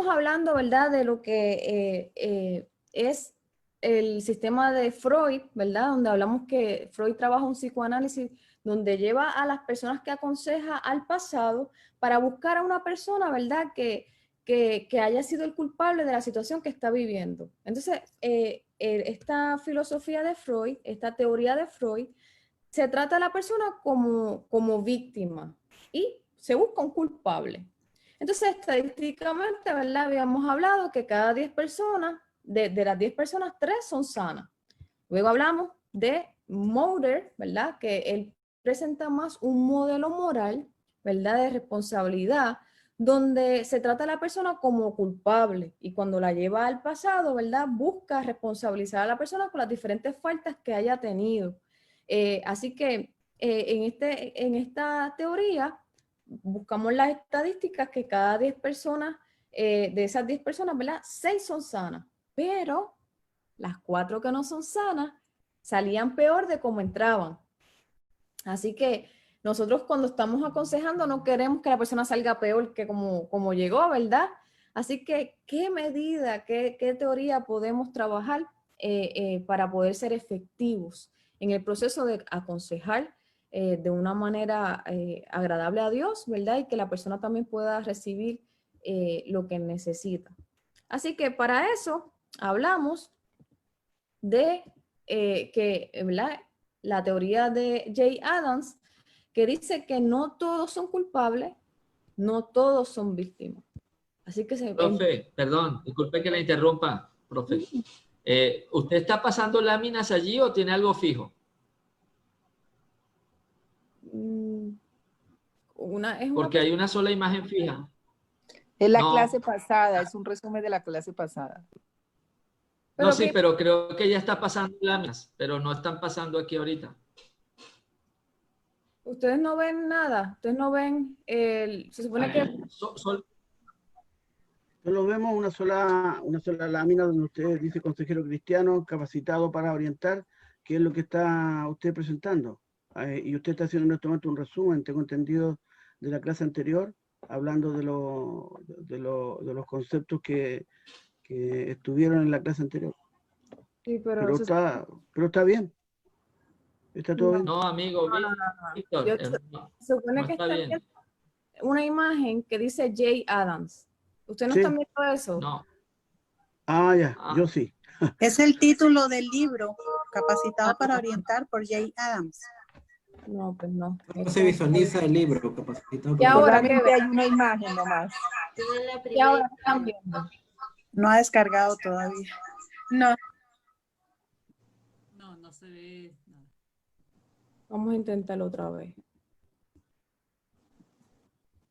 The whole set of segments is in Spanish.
hablando, ¿verdad?, de lo que es el sistema de Freud, ¿verdad?, donde hablamos que Freud trabaja un psicoanálisis donde lleva a las personas que aconseja al pasado para buscar a una persona, ¿verdad?, que haya sido el culpable de la situación que está viviendo. Entonces, esta filosofía de Freud, esta teoría de Freud, se trata a la persona como víctima y se busca un culpable. Entonces, estadísticamente, ¿verdad? Habíamos hablado que cada 10 personas, de las 10 personas, 3 son sanas. Luego hablamos de Moder, ¿verdad? Que él presenta más un modelo moral, ¿verdad? De responsabilidad, donde se trata a la persona como culpable y cuando la lleva al pasado, ¿verdad? Busca responsabilizar a la persona por las diferentes faltas que haya tenido. Así que en esta teoría buscamos las estadísticas que cada 10 personas, de esas 10 personas, ¿verdad? 6 son sanas, pero las 4 que no son sanas salían peor de como entraban. Así que nosotros cuando estamos aconsejando no queremos que la persona salga peor que como llegó, ¿verdad? Así que, ¿qué medida, qué teoría podemos trabajar para poder ser efectivos en el proceso de aconsejar de una manera agradable a Dios, ¿verdad? Y que la persona también pueda recibir lo que necesita. Así que para eso hablamos de ¿verdad?, la teoría de Jay Adams, que dice que no todos son culpables, no todos son víctimas. Así que Profe, perdón, disculpe que la interrumpa, profe. ¿Usted está pasando láminas allí o tiene algo fijo? Porque hay una sola imagen fija. Es la clase pasada, es un resumen de la clase pasada. No, sí, pero creo que ya está pasando láminas, pero no están pasando aquí ahorita. Ustedes no ven nada, ustedes no ven, se supone que... Solo vemos una sola lámina donde usted dice consejero cristiano capacitado para orientar, que es lo que está usted presentando. Y usted está haciendo en este momento un resumen, tengo entendido, de la clase anterior, hablando de los conceptos que estuvieron en la clase anterior. Sí, pero está bien. Está todo bien. No, amigo, Víctor, se supone que está bien una imagen que dice Jay Adams. ¿Usted no está viendo eso? No. Ah, ya, yo sí. Es el título del libro, Capacitado para Orientar, por Jay Adams. No, pues no. No se visualiza el libro, Capacitado para... Y ahora que hay una imagen nomás. Y ahora están viendo. No ha descargado todavía. No. No se ve nada. Vamos a intentarlo otra vez.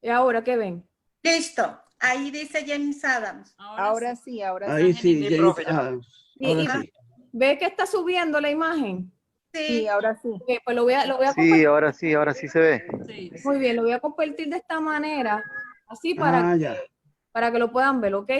¿Y ahora qué ven? Listo. Ahí dice James Adams. Ahora sí, ahora sí. Ahí sí, James Adams. Ahora sí. ¿Ve que está subiendo la imagen? Sí, ahora sí. Okay, pues lo voy a sí, ahora sí se ve. Sí. Muy bien, lo voy a compartir de esta manera, así para que lo puedan ver, ¿ok?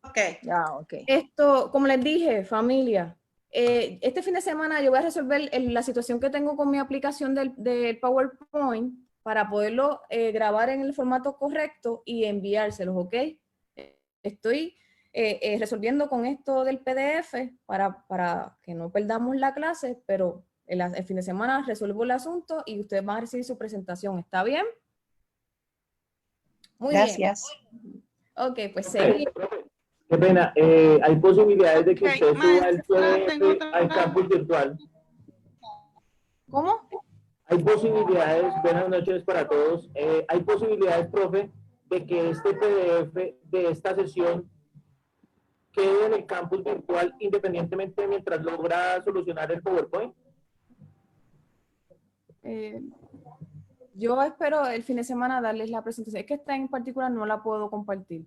Ok. Ya, ok. Esto, como les dije, familia, este fin de semana yo voy a resolver la situación que tengo con mi aplicación del PowerPoint para poderlo grabar en el formato correcto y enviárselos, ¿ok? Estoy resolviendo con esto del PDF para que no perdamos la clase, pero el fin de semana resuelvo el asunto y ustedes van a recibir su presentación. ¿Está bien? Muy Gracias. bien. Ok, pues seguimos. Qué pena, hay posibilidades de que usted suba el PDF al campus virtual. ¿Cómo? Hay posibilidades, buenas noches para todos, hay posibilidades, profe, de que este PDF de esta sesión quede en el campus virtual independientemente mientras logra solucionar el PowerPoint. Yo espero el fin de semana darles la presentación. Es que esta en particular no la puedo compartir.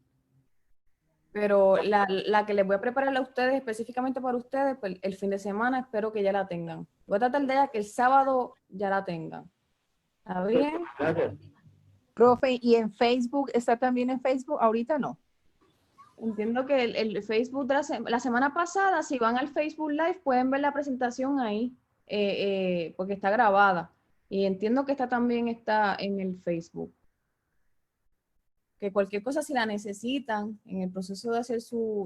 Pero la que les voy a preparar a ustedes, específicamente para ustedes, pues el fin de semana espero que ya la tengan. Voy a tratar de que el sábado ya la tengan. ¿Está bien? Gracias. Profe, ¿y en Facebook? ¿Está también en Facebook? Ahorita no. Entiendo que el Facebook de la semana pasada, si van al Facebook Live, pueden ver la presentación ahí, porque está grabada. Y entiendo que esta también está en el Facebook. ¿Ok? que cualquier cosa si la necesitan en el proceso de hacer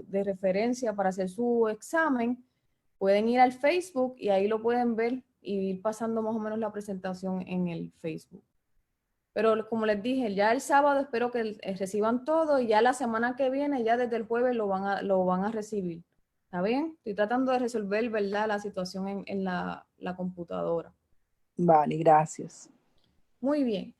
de referencia para hacer su examen, pueden ir al Facebook y ahí lo pueden ver y ir pasando más o menos la presentación en el Facebook. Pero como les dije, ya el sábado espero que reciban todo y ya la semana que viene, ya desde el jueves lo van a recibir. ¿Está bien? Estoy tratando de resolver, ¿verdad?, la situación en la computadora. Vale, gracias. Muy bien.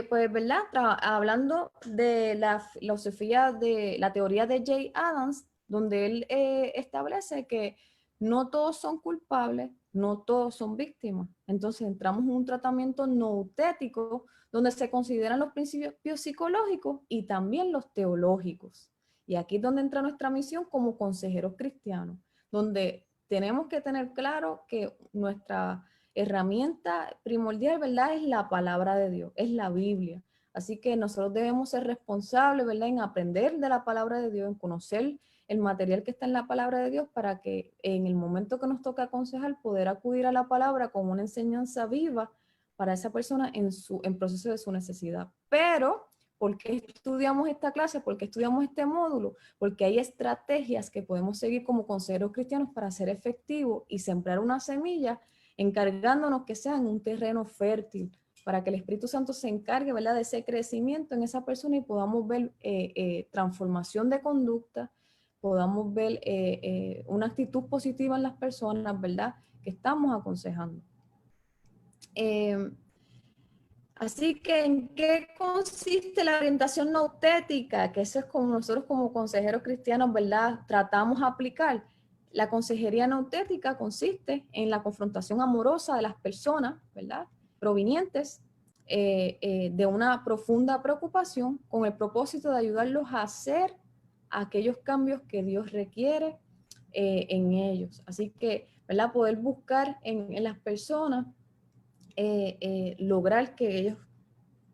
Pues, ¿verdad? Hablando de la filosofía de la teoría de Jay Adams, donde él establece que no todos son culpables, no todos son víctimas. Entonces entramos en un tratamiento noutético donde se consideran los principios psicológicos y también los teológicos. Y aquí es donde entra nuestra misión como consejeros cristianos, donde tenemos que tener claro que nuestra herramienta primordial, ¿verdad?, es la palabra de Dios, es la Biblia. Así que nosotros debemos ser responsables, ¿verdad?, en aprender de la palabra de Dios, en conocer el material que está en la palabra de Dios para que en el momento que nos toque aconsejar, poder acudir a la palabra como una enseñanza viva para esa persona en proceso de su necesidad. Pero, ¿por qué estudiamos esta clase? ¿Por qué estudiamos este módulo? Porque hay estrategias que podemos seguir como consejeros cristianos para ser efectivos y sembrar una semilla, encargándonos que sea en un terreno fértil, para que el Espíritu Santo se encargue, ¿verdad?, de ese crecimiento en esa persona y podamos ver transformación de conducta, podamos ver una actitud positiva en las personas, ¿verdad?, que estamos aconsejando. Así que, ¿en qué consiste la orientación noutética? Que eso es como nosotros como consejeros cristianos, ¿verdad?, tratamos de aplicar. La consejería noutética consiste en la confrontación amorosa de las personas, ¿verdad?, provenientes de una profunda preocupación con el propósito de ayudarlos a hacer aquellos cambios que Dios requiere en ellos. Así que, ¿verdad?, poder buscar en las personas lograr que ellos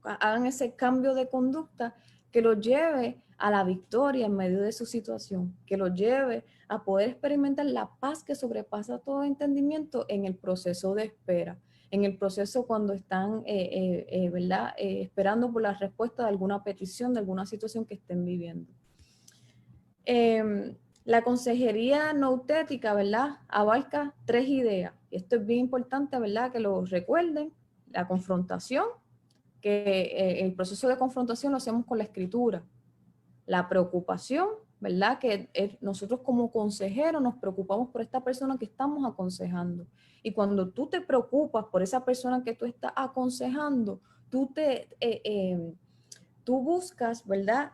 hagan ese cambio de conducta que los lleve a la victoria en medio de su situación, que los lleve a poder experimentar la paz que sobrepasa todo entendimiento en el proceso de espera, en el proceso cuando están ¿verdad?, esperando por la respuesta de alguna petición, de alguna situación que estén viviendo. La consejería noutética, ¿verdad?, abarca 3 ideas. Esto es bien importante, ¿verdad?, que lo recuerden. La confrontación, que el proceso de confrontación lo hacemos con la escritura. La preocupación, ¿verdad?, que nosotros como consejeros nos preocupamos por esta persona que estamos aconsejando. Y cuando tú te preocupas por esa persona que tú estás aconsejando, tú buscas, ¿verdad?,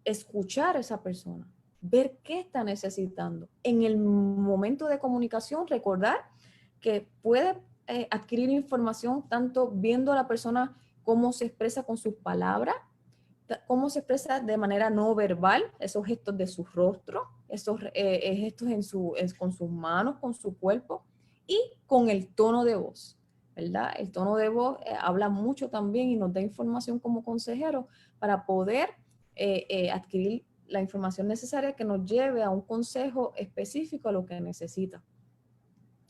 escuchar a esa persona, ver qué está necesitando. En el momento de comunicación, recordar que puede adquirir información tanto viendo a la persona cómo se expresa con sus palabras, cómo se expresa de manera no verbal, esos gestos de su rostro, esos gestos con sus manos, con su cuerpo y con el tono de voz, ¿verdad? El tono de voz habla mucho también y nos da información como consejeros para poder adquirir la información necesaria que nos lleve a un consejo específico a lo que necesita.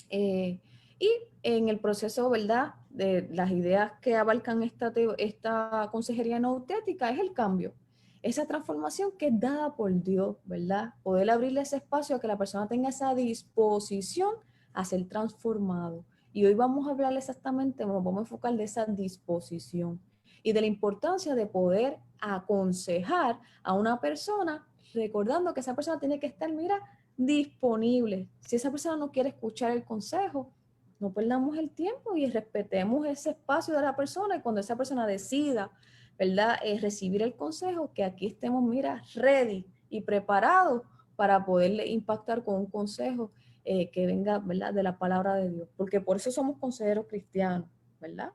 Y en el proceso, ¿verdad?, de las ideas que abarcan esta consejería noutética es el cambio, esa transformación que es dada por Dios, ¿verdad? Poder abrirle ese espacio a que la persona tenga esa disposición a ser transformado. Y hoy vamos a hablar exactamente, nos vamos a enfocar de esa disposición y de la importancia de poder aconsejar a una persona, recordando que esa persona tiene que estar, mira, disponible. Si esa persona no quiere escuchar el consejo, no perdamos el tiempo y respetemos ese espacio de la persona, y cuando esa persona decida, ¿verdad?, recibir el consejo, que aquí estemos, mira, ready y preparados para poderle impactar con un consejo que venga, ¿verdad?, de la palabra de Dios, porque por eso somos consejeros cristianos, ¿verdad?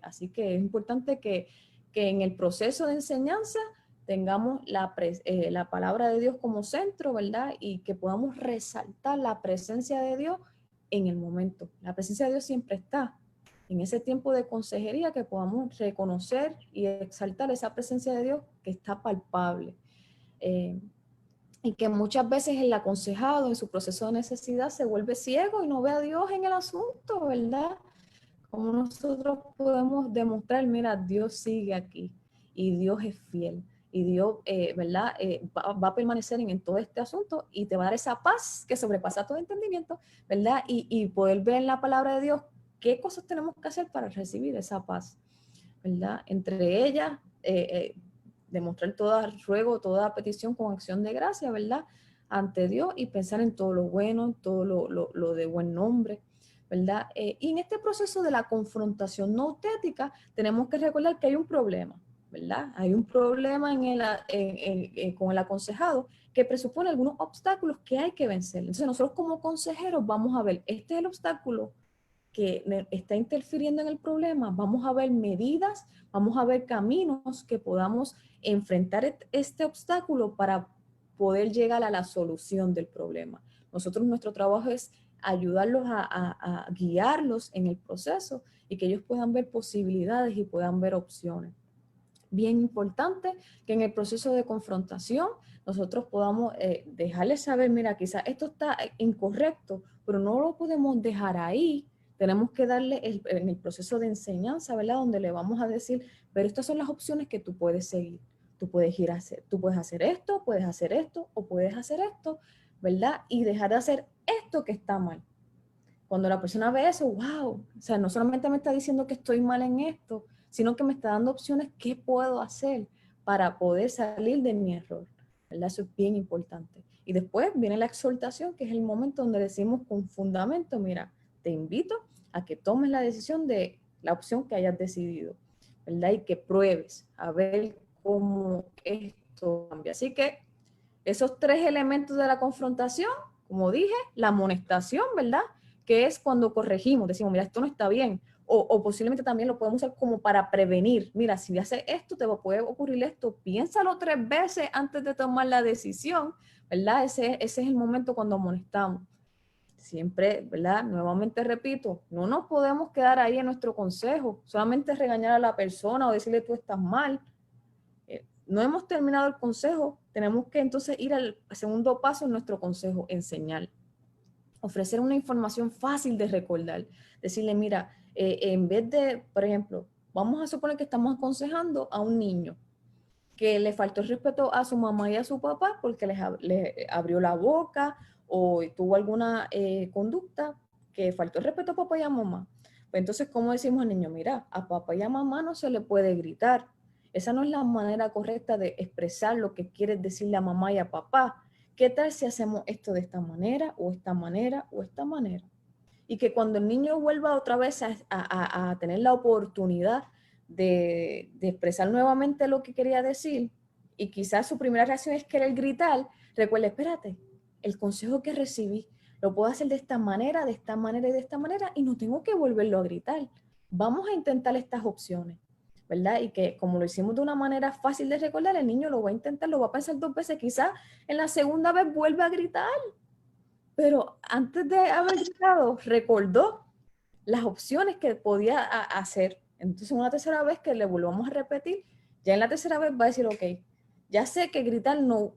Así que es importante que en el proceso de enseñanza tengamos la palabra de Dios como centro, ¿verdad? Y que podamos resaltar la presencia de Dios en el momento. La presencia de Dios siempre está. En ese tiempo de consejería, que podamos reconocer y exaltar esa presencia de Dios que está palpable. Y que muchas veces el aconsejado en su proceso de necesidad se vuelve ciego y no ve a Dios en el asunto, ¿verdad? Como nosotros podemos demostrar, mira, Dios sigue aquí y Dios es fiel. y Dios, ¿verdad? Va a permanecer en todo este asunto y te va a dar esa paz que sobrepasa todo entendimiento, ¿verdad? Y poder ver en la palabra de Dios qué cosas tenemos que hacer para recibir esa paz, ¿verdad? Entre ellas, demostrar toda ruego, toda petición con acción de gracia, ¿verdad? Ante Dios y pensar en todo lo bueno, todo lo de buen nombre, ¿verdad? Y en este proceso de la confrontación no auténtica, tenemos que recordar que hay un problema, ¿verdad? Hay un problema con el aconsejado que presupone algunos obstáculos que hay que vencer. Entonces nosotros como consejeros vamos a ver, este es el obstáculo que está interfiriendo en el problema, vamos a ver medidas, vamos a ver caminos que podamos enfrentar este obstáculo para poder llegar a la solución del problema. Nosotros, nuestro trabajo es ayudarlos a guiarlos en el proceso y que ellos puedan ver posibilidades y puedan ver opciones. Bien importante que en el proceso de confrontación nosotros podamos dejarles saber, mira, quizás esto está incorrecto, pero no lo podemos dejar ahí. Tenemos que darle en el proceso de enseñanza, ¿verdad? Donde le vamos a decir, pero estas son las opciones que tú puedes seguir. Tú puedes hacer esto, puedes hacer esto o puedes hacer esto, ¿verdad? Y dejar de hacer esto que está mal. Cuando la persona ve eso, wow, o sea, no solamente me está diciendo que estoy mal en esto, sino que me está dando opciones qué puedo hacer para poder salir de mi error, ¿verdad? Eso es bien importante. Y después viene la exhortación, que es el momento donde decimos con fundamento, mira, te invito a que tomes la decisión de la opción que hayas decidido, ¿verdad? Y que pruebes a ver cómo esto cambia. Así que esos 3 elementos de la confrontación, como dije, la amonestación, ¿verdad? Que es cuando corregimos, decimos, mira, esto no está bien. O posiblemente también lo podemos usar como para prevenir. Mira, si haces esto, te puede ocurrir esto. Piénsalo 3 veces antes de tomar la decisión, ¿verdad? Ese es el momento cuando amonestamos. Siempre, ¿verdad? Nuevamente repito, no nos podemos quedar ahí en nuestro consejo, solamente regañar a la persona o decirle tú estás mal. No hemos terminado el consejo, tenemos que entonces ir al segundo paso en nuestro consejo, enseñar. Ofrecer una información fácil de recordar. Decirle, mira, en vez de, por ejemplo, vamos a suponer que estamos aconsejando a un niño que le faltó el respeto a su mamá y a su papá porque le abrió la boca o tuvo alguna conducta que faltó el respeto a papá y a mamá. Pues entonces, ¿cómo decimos al niño? Mira, a papá y a mamá no se le puede gritar. Esa no es la manera correcta de expresar lo que quieres decirle a mamá y a papá. ¿Qué tal si hacemos esto de esta manera o esta manera o esta manera? Y que cuando el niño vuelva otra vez a tener la oportunidad de expresar nuevamente lo que quería decir, y quizás su primera reacción es querer gritar, recuerde, espérate, el consejo que recibí lo puedo hacer de esta manera, de esta manera y de esta manera, y no tengo que volverlo a gritar. Vamos a intentar estas opciones, ¿verdad? Y que como lo hicimos de una manera fácil de recordar, el niño lo va a intentar, lo va a pensar 2 veces, quizás en la segunda vez vuelve a gritar, pero antes de haber gritado, recordó las opciones que podía hacer. Entonces, una tercera vez que le volvamos a repetir, ya en la tercera vez va a decir, ok, ya sé que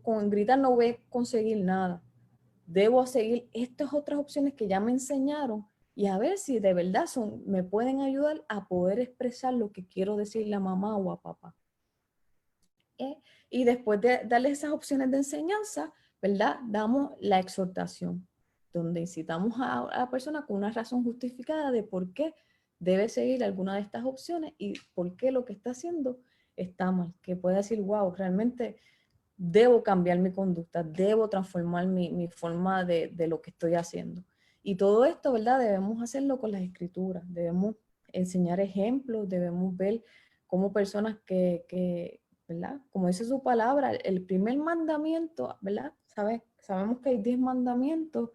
con gritar no voy a conseguir nada. Debo seguir estas otras opciones que ya me enseñaron y a ver si de verdad me pueden ayudar a poder expresar lo que quiero decirle a mamá o a papá. Y después de darle esas opciones de enseñanza, ¿verdad? Damos la exhortación, donde incitamos a la persona con una razón justificada de por qué debe seguir alguna de estas opciones y por qué lo que está haciendo está mal. Que pueda decir, wow, realmente debo cambiar mi conducta, debo transformar mi forma de lo que estoy haciendo. Y todo esto, ¿verdad? Debemos hacerlo con las escrituras, debemos enseñar ejemplos, debemos ver cómo personas ¿verdad? Como dice su palabra, el primer mandamiento, ¿verdad? Sabemos que hay 10 mandamientos.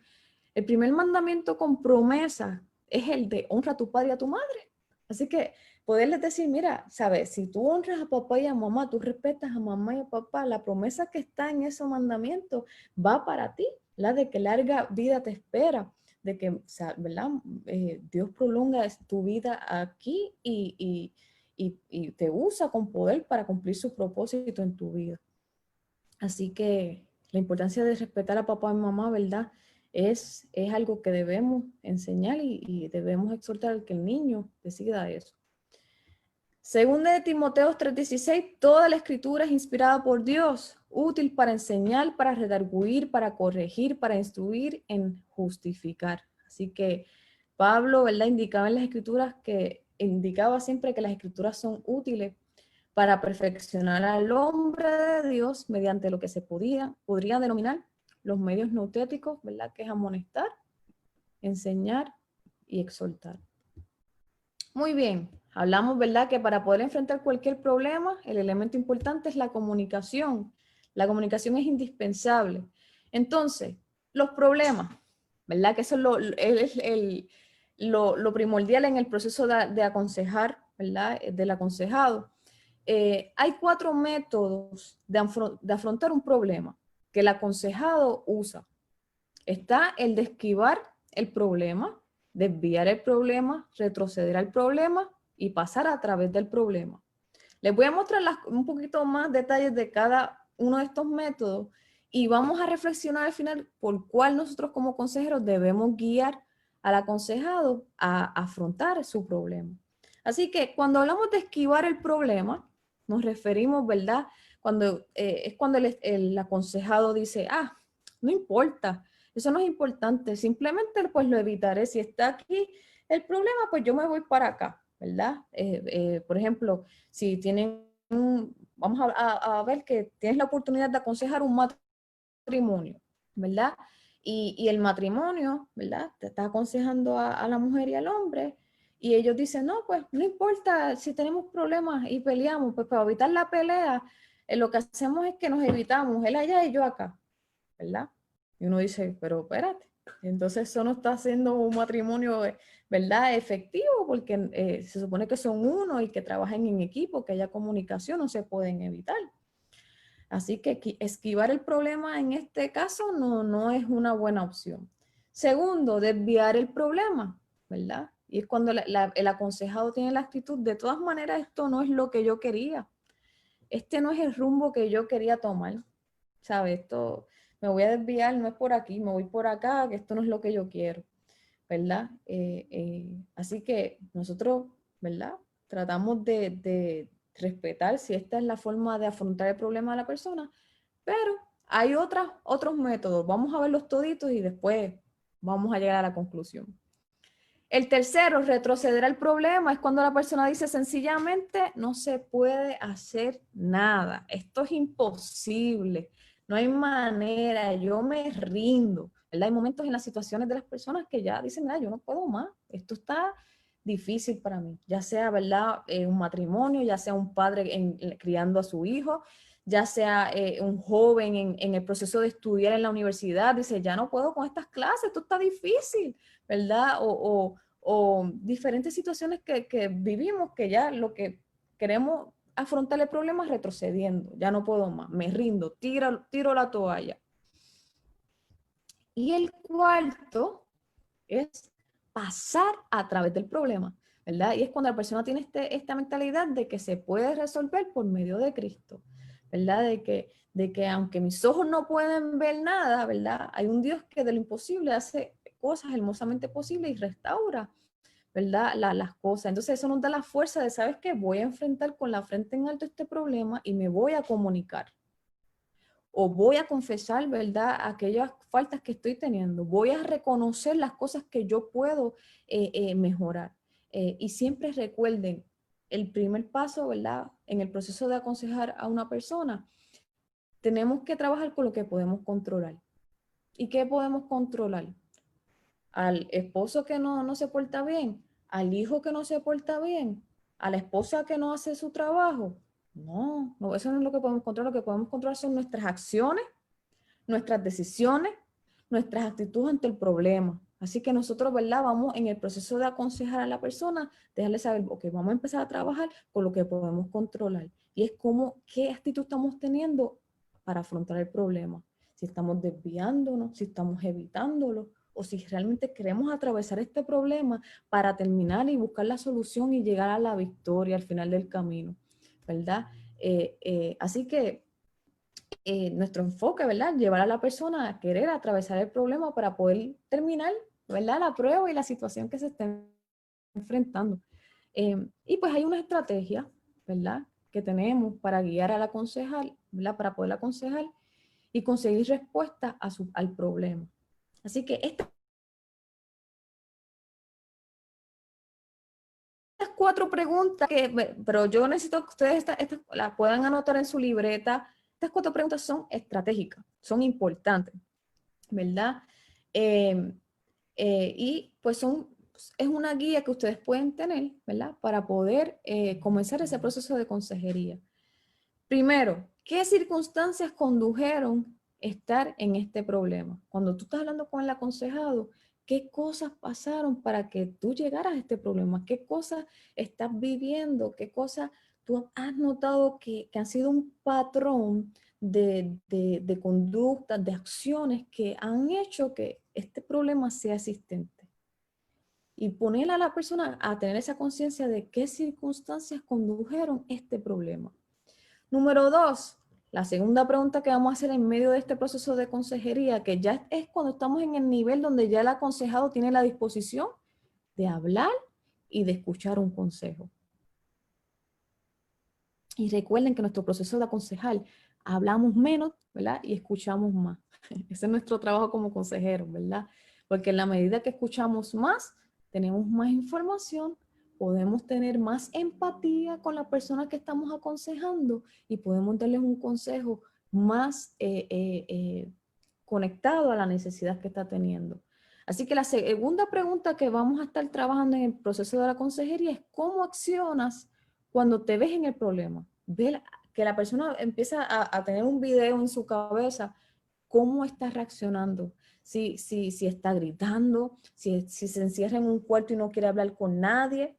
El primer mandamiento con promesa es el de honra a tu padre y a tu madre. Así que poderles decir, mira, ¿sabes? Si tú honras a papá y a mamá, tú respetas a mamá y a papá, la promesa que está en esos mandamientos va para ti, la de que larga vida te espera, de que, ¿verdad? Dios prolonga tu vida aquí y te usa con poder para cumplir su propósito en tu vida. Así que la importancia de respetar a papá y mamá, ¿verdad? Es algo que debemos enseñar y debemos exhortar al que el niño decida eso. Segunda de Timoteo 3:16, toda la escritura es inspirada por Dios, útil para enseñar, para redarguir, para corregir, para instruir, en justificar. Así que Pablo, ¿verdad?, indicaba en las escrituras indicaba siempre que las escrituras son útiles para perfeccionar al hombre de Dios mediante lo que se podría denominar los medios noutéticos, ¿verdad?, que es amonestar, enseñar y exhortar. Muy bien, hablamos, ¿verdad?, que para poder enfrentar cualquier problema, el elemento importante es la comunicación. La comunicación es indispensable. Entonces, los problemas, ¿verdad?, que eso es lo primordial en el proceso de aconsejar, ¿verdad?, del aconsejado. Hay 4 métodos de afrontar un problema que el aconsejado usa. Está el de esquivar el problema, desviar el problema, retroceder al problema y pasar a través del problema. Les voy a mostrar un poquito más detalles de cada uno de estos métodos y vamos a reflexionar al final por cuál nosotros como consejeros debemos guiar al aconsejado a afrontar su problema. Así que cuando hablamos de esquivar el problema, nos referimos, ¿verdad?, es cuando el aconsejado dice, no importa, eso no es importante, simplemente pues lo evitaré. Si está aquí el problema, pues yo me voy para acá, ¿verdad? Por ejemplo, si tienen, vamos a ver que tienes la oportunidad de aconsejar un matrimonio, ¿verdad? Y el matrimonio, ¿verdad?, te está aconsejando a la mujer y al hombre, y ellos dicen, no, pues no importa si tenemos problemas y peleamos, pues para evitar la pelea, lo que hacemos es que nos evitamos, él allá y yo acá, ¿verdad? Y uno dice, pero espérate, entonces eso no está haciendo un matrimonio, ¿verdad?, efectivo, porque se supone que son uno y que trabajen en equipo, que haya comunicación, no se pueden evitar. Así que esquivar el problema en este caso no es una buena opción. Segundo, desviar el problema, ¿verdad? Y es cuando el aconsejado tiene la actitud, de todas maneras esto no es lo que yo quería. Este no es el rumbo que yo quería tomar. ¿Sabes? Esto me voy a desviar, no es por aquí, me voy por acá, que esto no es lo que yo quiero, ¿verdad? Así que nosotros, ¿verdad?, tratamos de respetar si esta es la forma de afrontar el problema de la persona, pero hay otros métodos. Vamos a verlos toditos y después vamos a llegar a la conclusión. El tercero, retroceder al problema, es cuando la persona dice sencillamente no se puede hacer nada. Esto es imposible. No hay manera, yo me rindo, ¿verdad? Hay momentos en las situaciones de las personas que ya dicen, mira, yo no puedo más, esto está difícil para mí, ya sea, ¿verdad?, un matrimonio, ya sea un padre criando a su hijo, ya sea un joven en el proceso de estudiar en la universidad, dice, ya no puedo con estas clases, esto está difícil, ¿verdad? O diferentes situaciones que vivimos, que ya lo que queremos afrontar el problema retrocediendo, ya no puedo más, me rindo, tiro la toalla. Y el cuarto es pasar a través del problema, ¿verdad? Y es cuando la persona tiene esta mentalidad de que se puede resolver por medio de Cristo, ¿verdad? De que aunque mis ojos no pueden ver nada, ¿verdad?, hay un Dios que de lo imposible hace cosas hermosamente posibles y restaura, ¿verdad?, las cosas. Entonces eso nos da la fuerza de, ¿sabes qué? Voy a enfrentar con la frente en alto este problema y me voy a comunicar. O voy a confesar, ¿verdad?, aquellas faltas que estoy teniendo. Voy a reconocer las cosas que yo puedo mejorar. Y siempre recuerden, el primer paso, ¿verdad?, en el proceso de aconsejar a una persona, tenemos que trabajar con lo que podemos controlar. ¿Y qué podemos controlar? Al esposo que no se porta bien, al hijo que no se porta bien, a la esposa que no hace su trabajo. No, eso no es lo que podemos controlar. Lo que podemos controlar son nuestras acciones, nuestras decisiones, nuestras actitudes ante el problema. Así que nosotros, ¿verdad?, vamos en el proceso de aconsejar a la persona, dejarle saber, ok, vamos a empezar a trabajar con lo que podemos controlar. Y es como, ¿qué actitud estamos teniendo para afrontar el problema? Si estamos desviándonos, si estamos evitándolo, o si realmente queremos atravesar este problema para terminar y buscar la solución y llegar a la victoria al final del camino, ¿verdad? Así que nuestro enfoque, ¿verdad?, llevar a la persona a querer atravesar el problema para poder terminar, ¿verdad?, la prueba y la situación que se esté enfrentando. Y pues hay una estrategia, ¿verdad?, que tenemos para guiar al aconsejal, ¿verdad?, para poder aconsejar y conseguir respuestas al problema. Así que estas 4 preguntas, pero yo necesito que ustedes las puedan anotar en su libreta. Estas 4 preguntas son estratégicas, son importantes, ¿verdad? Y pues es una guía que ustedes pueden tener, ¿verdad?, para poder comenzar ese proceso de consejería. Primero, ¿qué circunstancias condujeron a estar en este problema? Cuando tú estás hablando con el aconsejado, ¿qué cosas pasaron para que tú llegaras a este problema? ¿Qué cosas estás viviendo? ¿Qué cosas tú has notado que han sido un patrón de conductas, de acciones que han hecho que este problema sea existente? Y poner a la persona a tener esa conciencia de qué circunstancias condujeron este problema. Número 2, la segunda pregunta que vamos a hacer en medio de este proceso de consejería, que ya es cuando estamos en el nivel donde ya el aconsejado tiene la disposición de hablar y de escuchar un consejo. Y recuerden que nuestro proceso de aconsejar, hablamos menos, ¿verdad?, y escuchamos más. Ese es nuestro trabajo como consejeros, ¿verdad? Porque en la medida que escuchamos más, tenemos más información, podemos tener más empatía con la persona que estamos aconsejando y podemos darles un consejo más conectado a la necesidad que está teniendo. Así que la segunda pregunta que vamos a estar trabajando en el proceso de la consejería es ¿cómo accionas cuando te ves en el problema? Ve que la persona empieza a tener un video en su cabeza, cómo está reaccionando, si está gritando, si se encierra en un cuarto y no quiere hablar con nadie,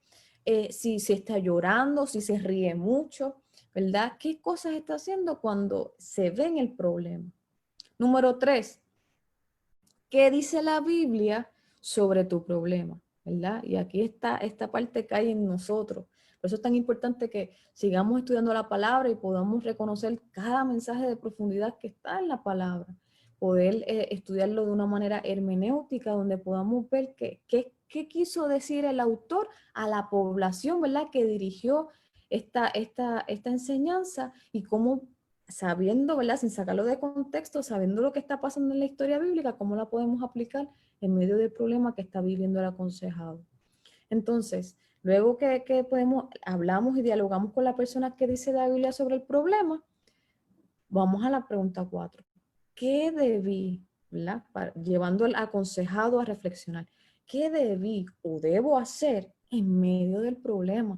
si está llorando, si se ríe mucho, ¿verdad? ¿Qué cosas está haciendo cuando se ve en el problema? Número 3, ¿qué dice la Biblia sobre tu problema? ¿Verdad? Y aquí está esta parte que hay en nosotros. Por eso es tan importante que sigamos estudiando la palabra y podamos reconocer cada mensaje de profundidad que está en la palabra. Poder estudiarlo de una manera hermenéutica donde podamos ver qué quiso decir el autor a la población, ¿verdad?, que dirigió esta enseñanza y cómo, sabiendo, ¿verdad?, sin sacarlo de contexto, sabiendo lo que está pasando en la historia bíblica, cómo la podemos aplicar en medio del problema que está viviendo el aconsejado. Entonces, luego que hablamos y dialogamos con la persona que dice la Biblia sobre el problema, vamos a la pregunta 4. ¿Qué debí, ¿verdad?, llevando al aconsejado a reflexionar, qué debí o debo hacer en medio del problema?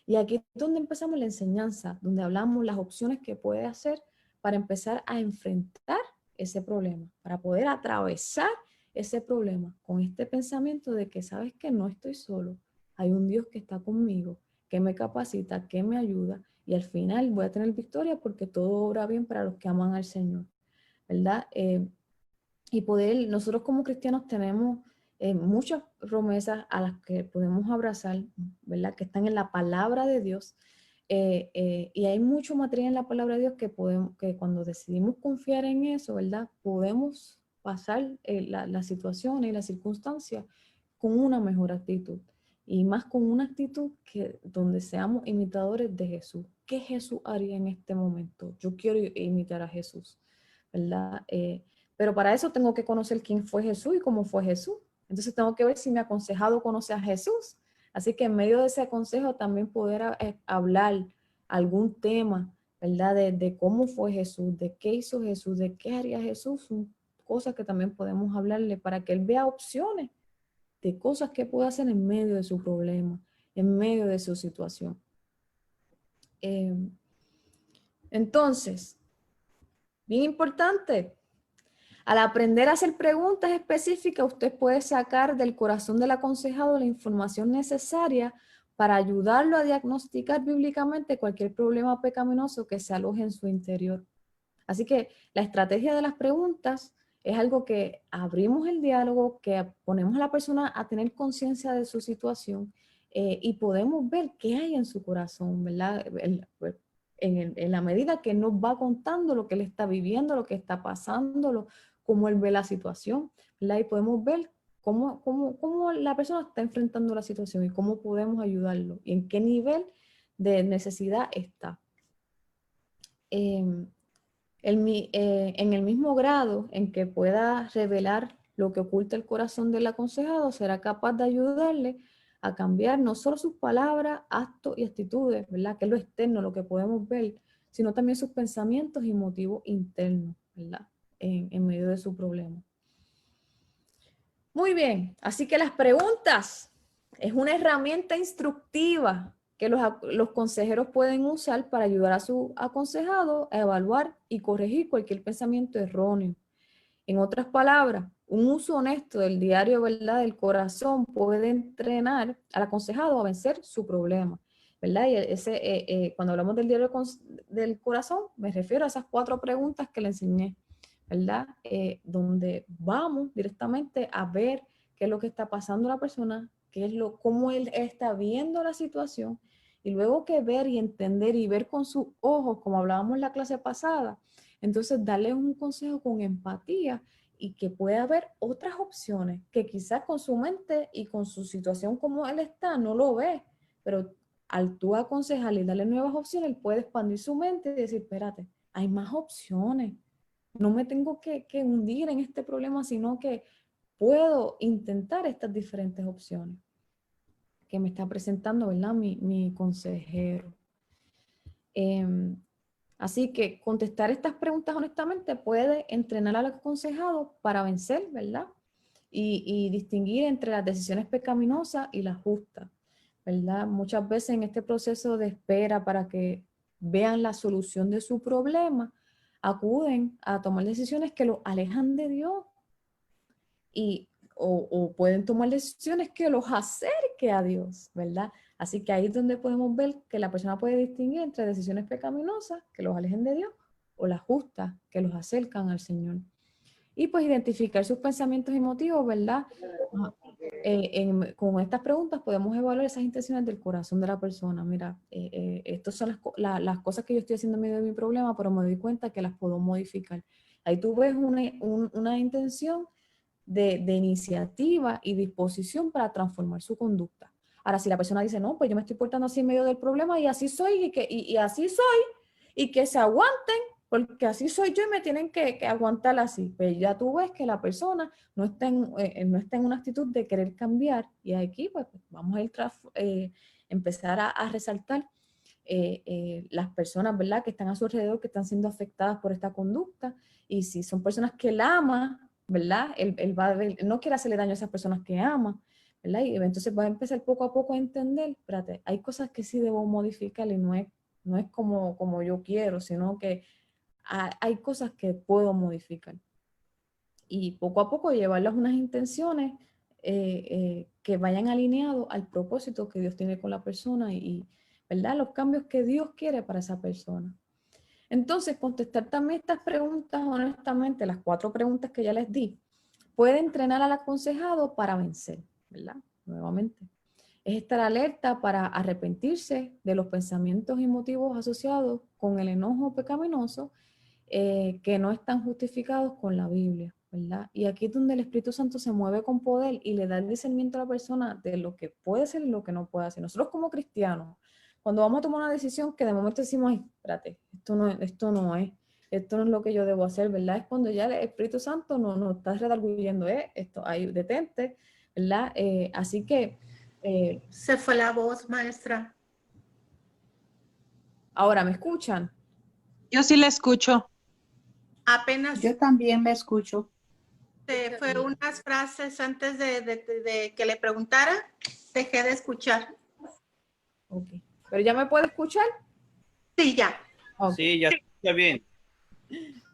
Y aquí es donde empezamos la enseñanza, donde hablamos las opciones que puede hacer para empezar a enfrentar ese problema, para poder atravesar ese problema con este pensamiento de que sabes que no estoy solo, hay un Dios que está conmigo, que me capacita, que me ayuda y al final voy a tener victoria porque todo obra bien para los que aman al Señor, ¿verdad? Y nosotros como cristianos tenemos muchas promesas a las que podemos abrazar, ¿verdad?, que están en la palabra de Dios. Y hay mucho material en la palabra de Dios que cuando decidimos confiar en eso, ¿verdad?, podemos pasar las situaciones y las circunstancias con una mejor actitud. Y más con una actitud donde seamos imitadores de Jesús. ¿Qué Jesús haría en este momento? Yo quiero imitar a Jesús, ¿verdad? Pero para eso tengo que conocer quién fue Jesús y cómo fue Jesús. Entonces tengo que ver si mi aconsejado conoce a Jesús. Así que en medio de ese consejo también poder hablar algún tema, ¿verdad? De cómo fue Jesús, de qué hizo Jesús, de qué haría Jesús. Son cosas que también podemos hablarle para que él vea opciones de cosas que puede hacer en medio de su problema, en medio de su situación. Entonces, bien importante, al aprender a hacer preguntas específicas, usted puede sacar del corazón del aconsejado la información necesaria para ayudarlo a diagnosticar bíblicamente cualquier problema pecaminoso que se aloje en su interior. Así que la estrategia de las preguntas es algo que abrimos el diálogo, que ponemos a la persona a tener conciencia de su situación y podemos ver qué hay en su corazón, ¿verdad? En la medida que nos va contando lo que él está viviendo, lo que está pasando, cómo él ve la situación, ¿verdad? Y podemos ver cómo la persona está enfrentando la situación y cómo podemos ayudarlo y en qué nivel de necesidad está. En el mismo grado en que pueda revelar lo que oculta el corazón del aconsejado, será capaz de ayudarle a cambiar no solo sus palabras, actos y actitudes, ¿verdad? Que es lo externo, lo que podemos ver, sino también sus pensamientos y motivos internos, ¿verdad? En medio de su problema. Muy bien, así que las preguntas es una herramienta instructiva que los consejeros pueden usar para ayudar a su aconsejado a evaluar y corregir cualquier pensamiento erróneo. En otras palabras, un uso honesto del diario, ¿verdad?, del corazón puede entrenar al aconsejado a vencer su problema, ¿verdad? Y cuando hablamos del diario del corazón, me refiero a esas 4 preguntas que le enseñé, ¿verdad? Donde vamos directamente a ver qué es lo que está pasando a la persona, cómo él está viendo la situación, y luego que ver y entender y ver con sus ojos, como hablábamos en la clase pasada, entonces darle un consejo con empatía y que puede haber otras opciones que quizás con su mente y con su situación como él está no lo ve, pero al tú aconsejarle y darle nuevas opciones, él puede expandir su mente y decir, espérate, hay más opciones. No me tengo que hundir en este problema, sino que puedo intentar estas diferentes opciones que me está presentando, ¿verdad?, mi consejero. Así que contestar estas preguntas honestamente puede entrenar al aconsejado para vencer, ¿verdad? Y distinguir entre las decisiones pecaminosas y las justas, ¿verdad? Muchas veces en este proceso de espera para que vean la solución de su problema, acuden a tomar decisiones que los alejan de Dios o pueden tomar decisiones que los acerque a Dios, ¿verdad? Así que ahí es donde podemos ver que la persona puede distinguir entre decisiones pecaminosas que los alejen de Dios o las justas que los acercan al Señor. Y pues identificar sus pensamientos y motivos, ¿verdad? Con estas preguntas podemos evaluar esas intenciones del corazón de la persona. Mira, estas son las cosas que yo estoy haciendo en medio de mi problema, pero me doy cuenta que las puedo modificar. Ahí tú ves una intención de iniciativa y disposición para transformar su conducta. Ahora, si la persona dice, no, pues yo me estoy portando así en medio del problema y así soy, y así soy, y que se aguanten, porque así soy yo y me tienen que aguantar así. Pues ya tú ves que la persona no está en una actitud de querer cambiar, y aquí pues vamos a ir empezar a resaltar las personas, ¿verdad?, que están a su alrededor, que están siendo afectadas por esta conducta, y si son personas que él ama, ¿verdad? Él no quiere hacerle daño a esas personas que ama, ¿verdad? Y entonces va a empezar poco a poco a entender, espérate, hay cosas que sí debo modificar y no es como yo quiero, sino que hay cosas que puedo modificar. Y poco a poco llevarlas unas intenciones que vayan alineados al propósito que Dios tiene con la persona y ¿verdad?, los cambios que Dios quiere para esa persona. Entonces, contestar también estas preguntas honestamente, las 4 preguntas que ya les di, puede entrenar al aconsejado para vencer, ¿verdad? Nuevamente. Es estar alerta para arrepentirse de los pensamientos y motivos asociados con el enojo pecaminoso que no están justificados con la Biblia, ¿verdad? Y aquí es donde el Espíritu Santo se mueve con poder y le da el discernimiento a la persona de lo que puede ser y lo que no puede hacer. Nosotros como cristianos, cuando vamos a tomar una decisión que de momento decimos, ay, espérate, esto no es lo que yo debo hacer, ¿verdad? Es cuando ya el Espíritu Santo nos está redarguyendo, esto, ahí, detente, ¿verdad? Así que... Se fue la voz, maestra. ahora, ¿me escuchan? Yo sí la escucho. Apenas Yo también me escucho. se fue unas frases antes de que le preguntara, dejé de escuchar. Ok. ¿Pero ya me puede escuchar? Sí, ya. Okay. Sí, ya está bien.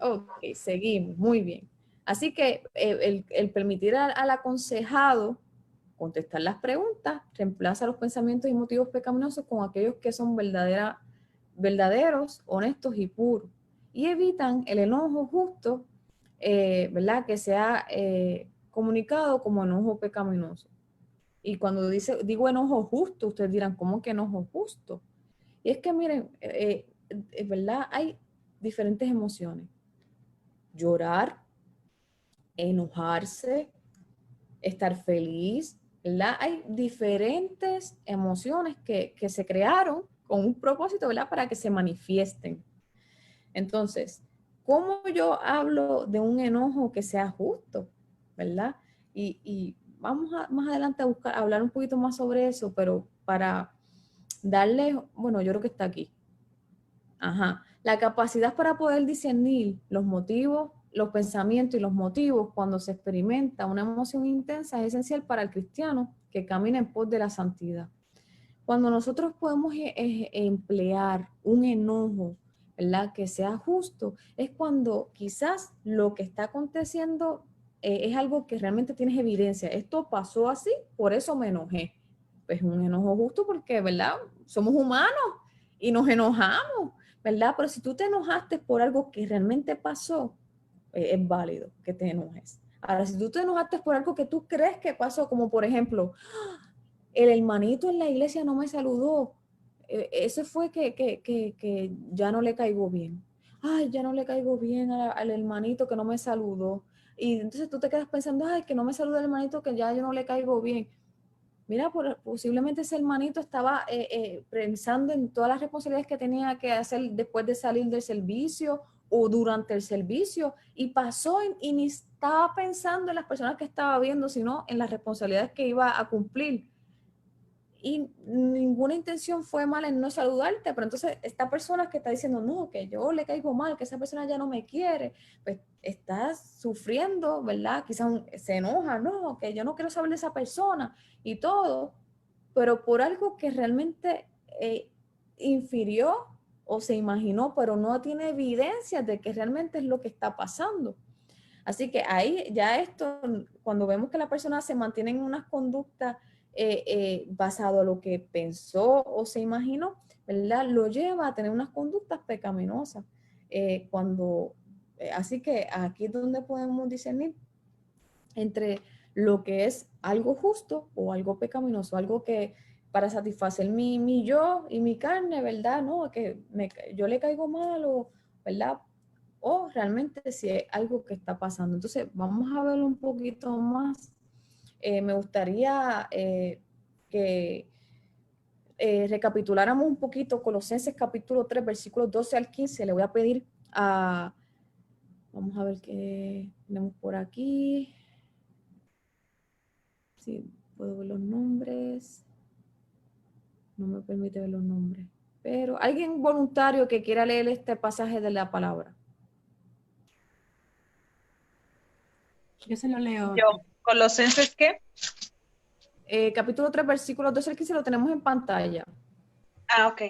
Ok, seguimos, muy bien. Así que el permitir al aconsejado contestar las preguntas reemplaza los pensamientos y motivos pecaminosos con aquellos que son verdaderos, honestos y puros, y evitan el enojo justo, ¿verdad?, que sea comunicado como enojo pecaminoso. Y cuando digo enojo justo, ustedes dirán, ¿cómo que enojo justo? Y es que miren, ¿verdad? Hay diferentes emociones. Llorar, enojarse, estar feliz, ¿verdad? Hay diferentes emociones que se crearon con un propósito, ¿verdad? Para que se manifiesten. Entonces, ¿cómo yo hablo de un enojo que sea justo, ¿verdad? Y vamos más adelante a hablar un poquito más sobre eso, pero para darle, bueno, yo creo que está aquí. Ajá. La capacidad para poder discernir los motivos, los pensamientos y los motivos cuando se experimenta una emoción intensa es esencial para el cristiano que camina en pos de la santidad. Cuando nosotros podemos emplear un enojo, ¿verdad? Que sea justo, es cuando quizás lo que está aconteciendo es algo que realmente tienes evidencia. Esto pasó así, por eso me enojé. Pues un enojo justo porque, ¿verdad? Somos humanos y nos enojamos, ¿verdad? Pero si tú te enojaste por algo que realmente pasó, es válido que te enojes. Ahora, si tú te enojaste por algo que tú crees que pasó, como por ejemplo, el hermanito en la iglesia no me saludó, ese fue que ya no le caigo bien. Ay, ya no le caigo bien al hermanito que no me saludó. Y entonces tú te quedas pensando, ay, que no me saluda el hermanito que ya yo no le caigo bien. Mira, posiblemente ese hermanito estaba pensando en todas las responsabilidades que tenía que hacer después de salir del servicio o durante el servicio y pasó y ni estaba pensando en las personas que estaba viendo, sino en las responsabilidades que iba a cumplir. Y ninguna intención fue mala en no saludarte, pero entonces esta persona que está diciendo, no, que yo le caigo mal, que esa persona ya no me quiere, pues estás sufriendo, ¿verdad? Quizás se enoja, no, que yo no quiero saber de esa persona y todo, pero por algo que realmente infirió o se imaginó, pero no tiene evidencia de que realmente es lo que está pasando. Así que ahí ya esto, cuando vemos que la persona se mantiene en unas conductas basado a lo que pensó o se imaginó, ¿verdad? Lo lleva a tener unas conductas pecaminosas. Así que aquí es donde podemos discernir entre lo que es algo justo o algo pecaminoso, algo que para satisfacer mi yo y mi carne, ¿verdad? No, que yo le caigo mal o, ¿verdad? O realmente si es algo que está pasando. Entonces, vamos a verlo un poquito más. Me gustaría que recapituláramos un poquito Colosenses capítulo 3, versículos 12 al 15. Le voy a pedir a... Vamos a ver qué tenemos por aquí. Sí, puedo ver los nombres. No me permite ver los nombres. Pero alguien voluntario que quiera leer este pasaje de la palabra. Yo se lo leo. Yo, ¿Colosenses qué? Capítulo 3, versículos 12 al 15 lo tenemos en pantalla. Ok.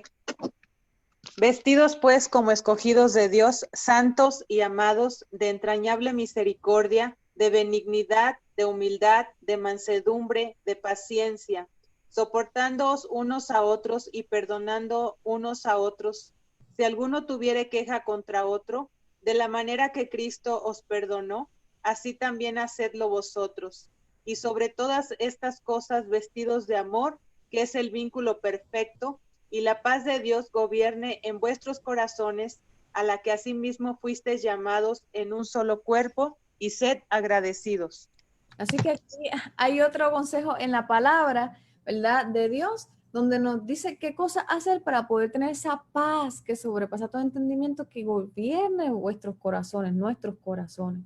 Vestidos pues como escogidos de Dios, santos y amados, de entrañable misericordia, de benignidad, de humildad, de mansedumbre, de paciencia, soportándoos unos a otros y perdonando unos a otros, si alguno tuviere queja contra otro, de la manera que Cristo os perdonó, así también hacedlo vosotros. Y sobre todas estas cosas vestidos de amor, que es el vínculo perfecto, y la paz de Dios gobierne en vuestros corazones, a la que asimismo fuisteis llamados en un solo cuerpo, y sed agradecidos. Así que aquí hay otro consejo en la palabra, ¿verdad? De Dios, donde nos dice qué cosas hacer para poder tener esa paz que sobrepasa todo entendimiento, que gobierne vuestros corazones, nuestros corazones,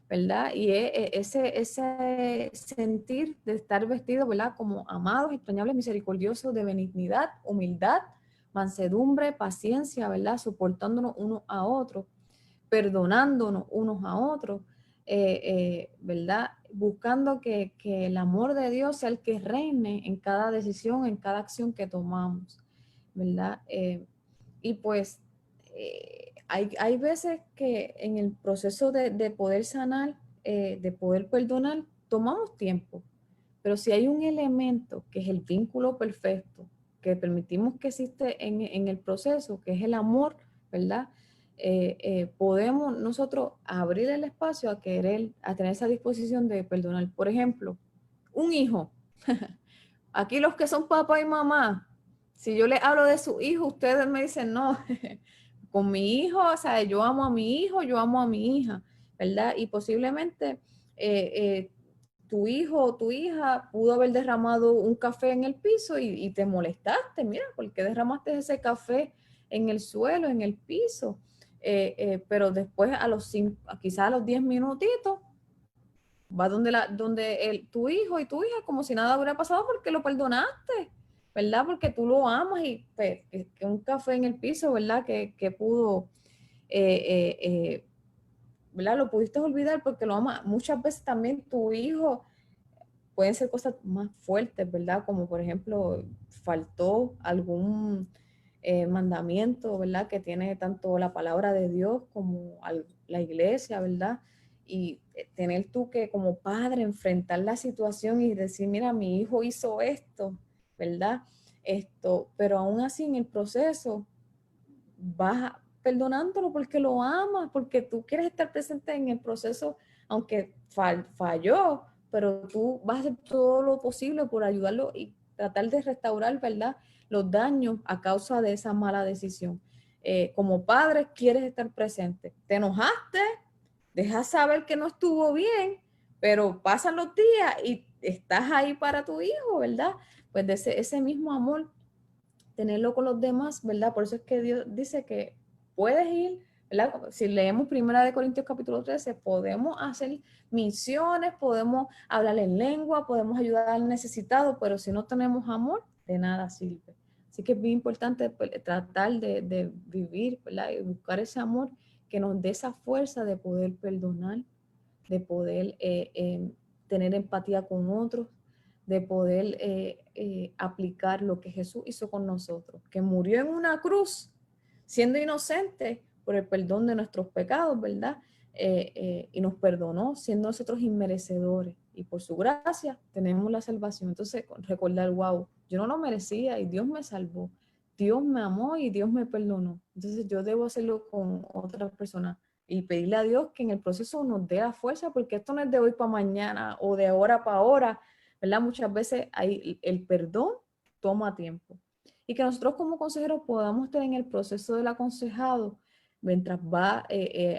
¿verdad? Y ese sentir de estar vestidos, ¿verdad? Como amados, extrañables, misericordiosos, de benignidad, humildad, mansedumbre, paciencia, ¿verdad? Soportándonos unos a otros, perdonándonos unos a otros, ¿verdad? Buscando que el amor de Dios sea el que reine en cada decisión, en cada acción que tomamos, ¿verdad? Y pues hay veces que en el proceso de poder sanar, de poder perdonar, tomamos tiempo, pero si hay un elemento que es el vínculo perfecto, que permitimos que existe en el proceso, que es el amor, ¿verdad? Podemos nosotros abrir el espacio a querer, a tener esa disposición de perdonar. Por ejemplo, un hijo. Aquí los que son papá y mamá, si yo les hablo de su hijo, ustedes me dicen, no, con mi hijo, o sea, yo amo a mi hijo, yo amo a mi hija, ¿verdad? Y posiblemente tu hijo o tu hija pudo haber derramado un café en el piso y te molestaste. Mira, ¿por qué derramaste ese café en el suelo, en el piso? Pero después quizás a los 10 minutitos, va donde tu hijo y tu hija como si nada hubiera pasado porque lo perdonaste, ¿verdad? Porque tú lo amas y pues, que un café en el piso, ¿verdad? Que pudo, ¿verdad? Lo pudiste olvidar porque lo amas. Muchas veces también tu hijo, pueden ser cosas más fuertes, ¿verdad? Como por ejemplo, faltó algún mandamiento, ¿verdad? Que tiene tanto la palabra de Dios como la iglesia, ¿verdad? Y tener tú que como padre enfrentar la situación y decir, mira, mi hijo hizo esto, ¿verdad? Pero aún así en el proceso vas perdonándolo porque lo amas, porque tú quieres estar presente en el proceso, aunque falló, pero tú vas a hacer todo lo posible por ayudarlo y tratar de restaurar, ¿verdad?, los daños a causa de esa mala decisión. Como padre quieres estar presente. Te enojaste, dejas saber que no estuvo bien, pero pasan los días y estás ahí para tu hijo, ¿verdad? Pues de ese mismo amor, tenerlo con los demás, ¿verdad? Por eso es que Dios dice que puedes ir, ¿verdad? Si leemos 1 Corintios capítulo 13, podemos hacer misiones, podemos hablar en lengua, podemos ayudar al necesitado, pero si no tenemos amor, de nada sirve. Así que es bien importante pues, tratar de vivir, ¿verdad? Y buscar ese amor que nos dé esa fuerza de poder perdonar, de poder tener empatía con otros, de poder aplicar lo que Jesús hizo con nosotros, que murió en una cruz siendo inocente por el perdón de nuestros pecados, ¿verdad? Y nos perdonó siendo nosotros inmerecedores. Y por su gracia tenemos la salvación. Entonces, recordar, wow, yo no lo merecía y Dios me salvó. Dios me amó y Dios me perdonó. Entonces, yo debo hacerlo con otras personas y pedirle a Dios que en el proceso nos dé la fuerza, porque esto no es de hoy para mañana o de ahora para ahora, ¿verdad? Muchas veces el perdón toma tiempo. Y que nosotros como consejeros podamos estar en el proceso del aconsejado mientras va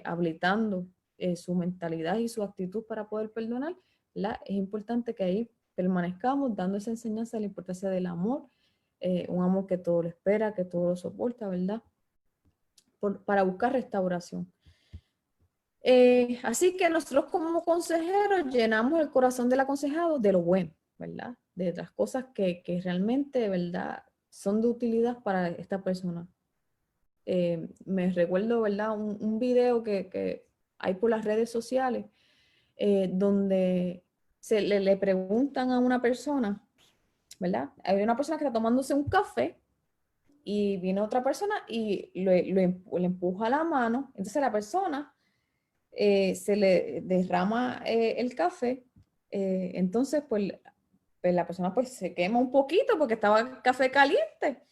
habilitando su mentalidad y su actitud para poder perdonar, ¿verdad? Es importante que ahí permanezcamos dando esa enseñanza de la importancia del amor, un amor que todo lo espera, que todo lo soporta, ¿verdad? Para buscar restauración. Así que nosotros como consejeros llenamos el corazón del aconsejado de lo bueno, ¿verdad? De las cosas que realmente, ¿verdad?, son de utilidad para esta persona. Me recuerdo, ¿verdad?, un video que hay por las redes sociales donde le preguntan a una persona, ¿verdad? Hay una persona que está tomándose un café y viene otra persona y le empuja la mano. Entonces la persona se le derrama el café, entonces pues la persona pues se quema un poquito porque estaba el café caliente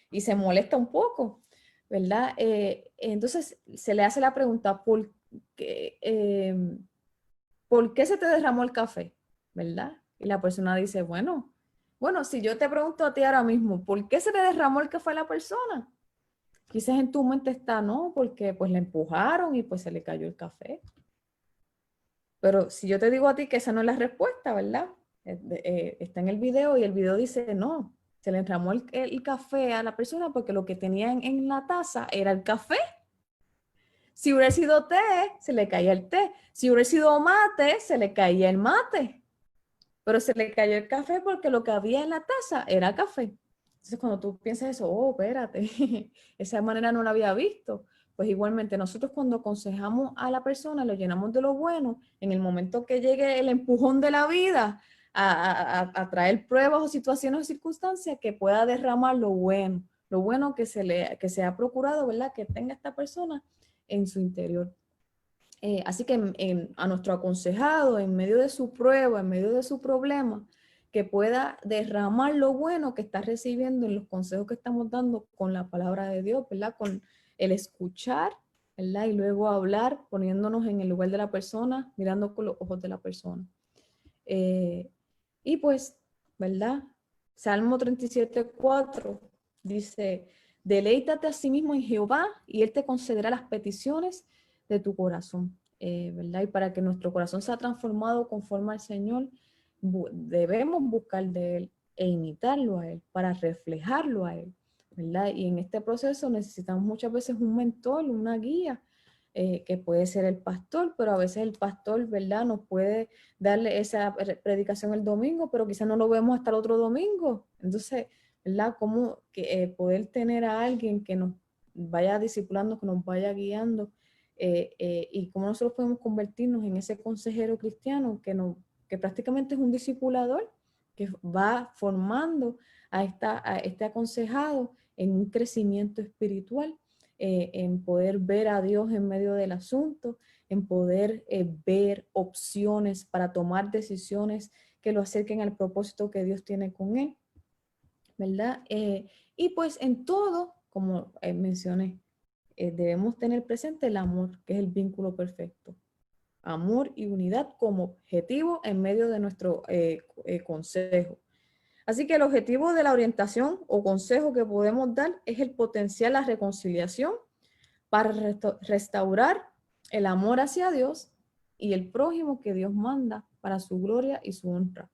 y se molesta un poco, ¿verdad? Entonces se le hace la pregunta, ¿por qué se te derramó el café? ¿Verdad? Y la persona dice, bueno, si yo te pregunto a ti ahora mismo, ¿por qué se te derramó el café a la persona? Quizás en tu mente está, no, porque pues le empujaron y pues se le cayó el café. Pero si yo te digo a ti que esa no es la respuesta, ¿verdad? Está en el video y el video dice, no, se le enramó el café a la persona porque lo que tenía en la taza era el café. Si hubiera sido té, se le caía el té. Si hubiera sido mate, se le caía el mate. Pero se le cayó el café porque lo que había en la taza era café. Entonces cuando tú piensas eso, oh, espérate, esa manera no la había visto. Pues igualmente nosotros cuando aconsejamos a la persona, lo llenamos de lo bueno, en el momento que llegue el empujón de la vida a traer pruebas o situaciones o circunstancias, que pueda derramar lo bueno que se ha procurado, ¿verdad? Que tenga esta persona en su interior. Así que a nuestro aconsejado, en medio de su prueba, en medio de su problema, que pueda derramar lo bueno que está recibiendo en los consejos que estamos dando con la palabra de Dios, ¿verdad? Con el escuchar, ¿verdad? Y luego hablar, poniéndonos en el lugar de la persona, mirando con los ojos de la persona. Y pues, ¿verdad? Salmo 37:4 dice, deleítate a sí mismo en Jehová y Él te concederá las peticiones de tu corazón. ¿verdad? Y para que nuestro corazón sea transformado conforme al Señor, debemos buscar de Él e imitarlo a Él para reflejarlo a Él, ¿verdad? Y en este proceso necesitamos muchas veces un mentor, una guía, que puede ser el pastor, pero a veces el pastor, ¿verdad? Nos puede darle esa predicación el domingo, pero quizás no lo vemos hasta el otro domingo. Entonces, ¿verdad? Cómo poder tener a alguien que nos vaya discipulando, que nos vaya guiando, y cómo nosotros podemos convertirnos en ese consejero cristiano que prácticamente es un discipulador que va formando a este aconsejado en un crecimiento espiritual, en poder ver a Dios en medio del asunto, en poder ver opciones para tomar decisiones que lo acerquen al propósito que Dios tiene con él, ¿verdad? Y pues en todo, como mencioné, debemos tener presente el amor, que es el vínculo perfecto. Amor y unidad como objetivo en medio de nuestro consejo. Así que el objetivo de la orientación o consejo que podemos dar es el potencial a reconciliación para restaurar el amor hacia Dios y el prójimo que Dios manda para su gloria y su honra.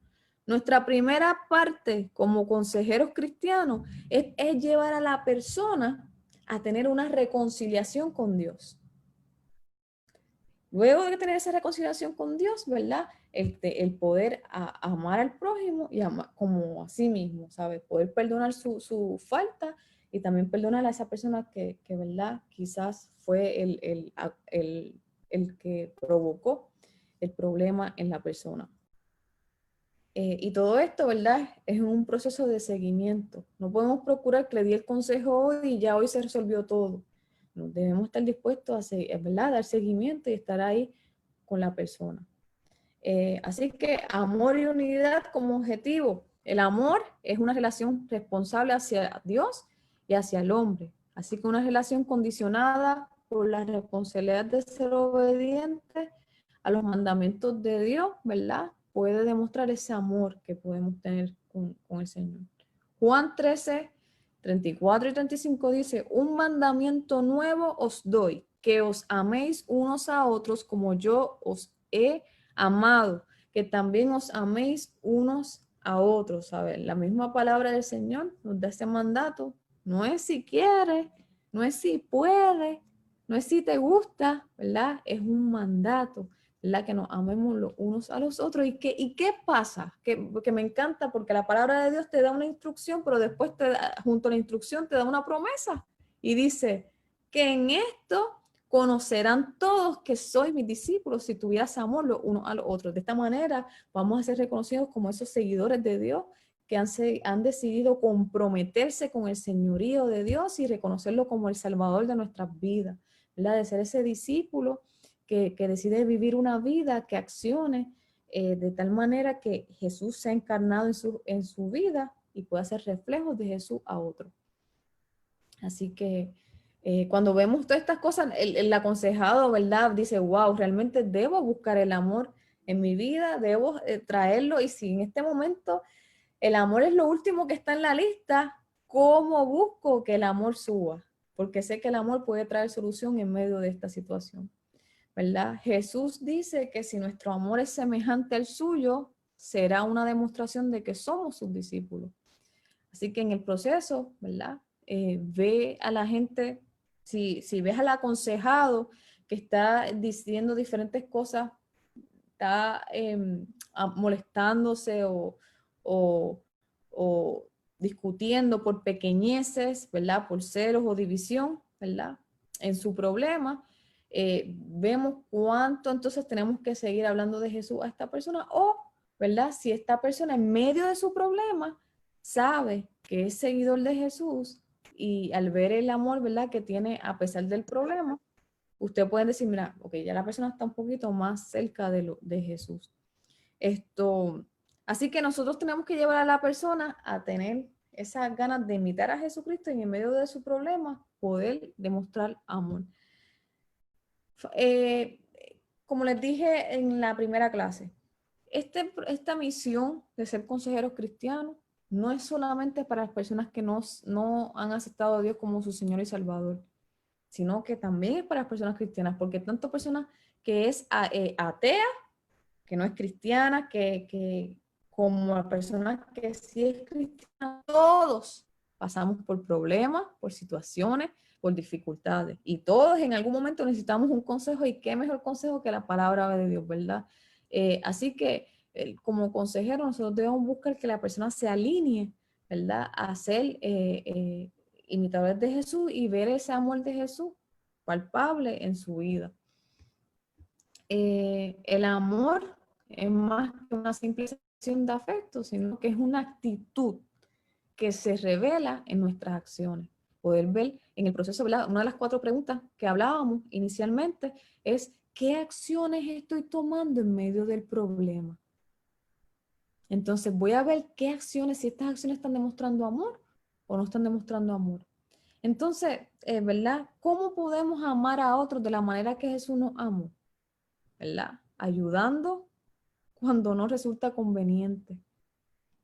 Nuestra primera parte como consejeros cristianos es llevar a la persona a tener una reconciliación con Dios. Luego de tener esa reconciliación con Dios, ¿verdad? El poder amar al prójimo y amar como a sí mismo, ¿sabes? Poder perdonar su falta y también perdonar a esa persona que ¿verdad? Quizás fue el que provocó el problema en la persona. Y todo esto, ¿verdad? Es un proceso de seguimiento. No podemos procurar que le di el consejo hoy y ya hoy se resolvió todo. No, debemos estar dispuestos a ¿verdad? Dar seguimiento y estar ahí con la persona. Así que amor y unidad como objetivo. El amor es una relación responsable hacia Dios y hacia el hombre. Así que una relación condicionada por la responsabilidad de ser obediente a los mandamientos de Dios, ¿verdad? Puede demostrar ese amor que podemos tener con el Señor. Juan 13, 34 y 35 dice, un mandamiento nuevo os doy, que os améis unos a otros como yo os he amado, que también os améis unos a otros. ¿Sabes? La misma palabra del Señor nos da ese mandato. No es si quiere, no es si puede, no es si te gusta, ¿verdad? Es un mandato, ¿verdad? Que nos amemos los unos a los otros. ¿Y qué pasa? Que me encanta porque la palabra de Dios te da una instrucción, pero después junto a la instrucción te da una promesa y dice que en esto conocerán todos que sois mis discípulos si tuvieras amor los unos a los otros. De esta manera vamos a ser reconocidos como esos seguidores de Dios que han decidido comprometerse con el señorío de Dios y reconocerlo como el Salvador de nuestras vidas, ¿verdad? De ser ese discípulo que decide vivir una vida que accione de tal manera que Jesús sea encarnado en su vida y pueda ser reflejos de Jesús a otros. Así que cuando vemos todas estas cosas, el aconsejado, ¿verdad? Dice, wow, realmente debo buscar el amor en mi vida, debo traerlo, y si en este momento el amor es lo último que está en la lista, ¿cómo busco que el amor suba? Porque sé que el amor puede traer solución en medio de esta situación, ¿verdad? Jesús dice que si nuestro amor es semejante al suyo, será una demostración de que somos sus discípulos. Así que en el proceso, ¿verdad? Ve a la gente, si ves al aconsejado que está diciendo diferentes cosas, está molestándose o discutiendo por pequeñeces, ¿verdad? Por celos o división, ¿verdad? En su problema, vemos cuánto entonces tenemos que seguir hablando de Jesús a esta persona, o, ¿verdad? Si esta persona en medio de su problema sabe que es seguidor de Jesús y al ver el amor, ¿verdad? Que tiene a pesar del problema, usted puede decir, mira, ok, ya la persona está un poquito más cerca de Jesús. Así que nosotros tenemos que llevar a la persona a tener esas ganas de imitar a Jesucristo y en medio de su problema poder demostrar amor. Como les dije en la primera clase, esta misión de ser consejeros cristianos no es solamente para las personas que no han aceptado a Dios como su Señor y Salvador, sino que también es para las personas cristianas, porque tanto personas que es atea, que no es cristiana, que como la persona que sí es cristiana, todos pasamos por problemas, por situaciones, por dificultades. Y todos en algún momento necesitamos un consejo, y qué mejor consejo que la palabra de Dios, ¿verdad? Así que como consejero nosotros debemos buscar que la persona se alinee, ¿verdad? A ser imitadores de Jesús y ver ese amor de Jesús palpable en su vida. El amor es más que una simple expresión de afecto, sino que es una actitud que se revela en nuestras acciones. Poder ver en el proceso, ¿verdad? Una de las 4 preguntas que hablábamos inicialmente es ¿qué acciones estoy tomando en medio del problema? Entonces voy a ver qué acciones, si estas acciones están demostrando amor o no están demostrando amor. Entonces, ¿verdad? ¿Cómo podemos amar a otros de la manera que Jesús nos amó? ¿Verdad? Ayudando cuando no resulta conveniente.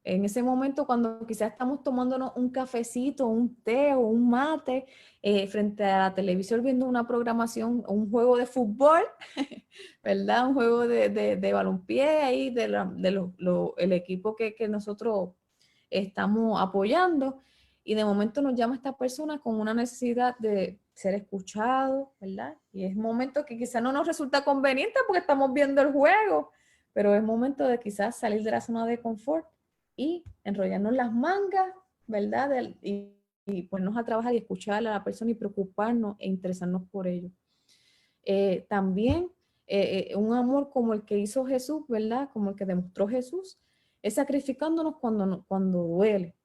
En ese momento, cuando quizás estamos tomándonos un cafecito, un té o un mate frente a la televisión viendo una programación, un juego de fútbol, ¿verdad? Un juego de balompié ahí, el equipo que nosotros estamos apoyando, y de momento nos llama esta persona con una necesidad de ser escuchado, ¿verdad? Y es momento que quizás no nos resulta conveniente porque estamos viendo el juego, pero es momento de quizás salir de la zona de confort y enrollarnos las mangas, ¿verdad? Y ponernos a trabajar y escuchar a la persona y preocuparnos e interesarnos por ello. También un amor como el que hizo Jesús, ¿verdad? Como el que demostró Jesús, es sacrificándonos cuando duele,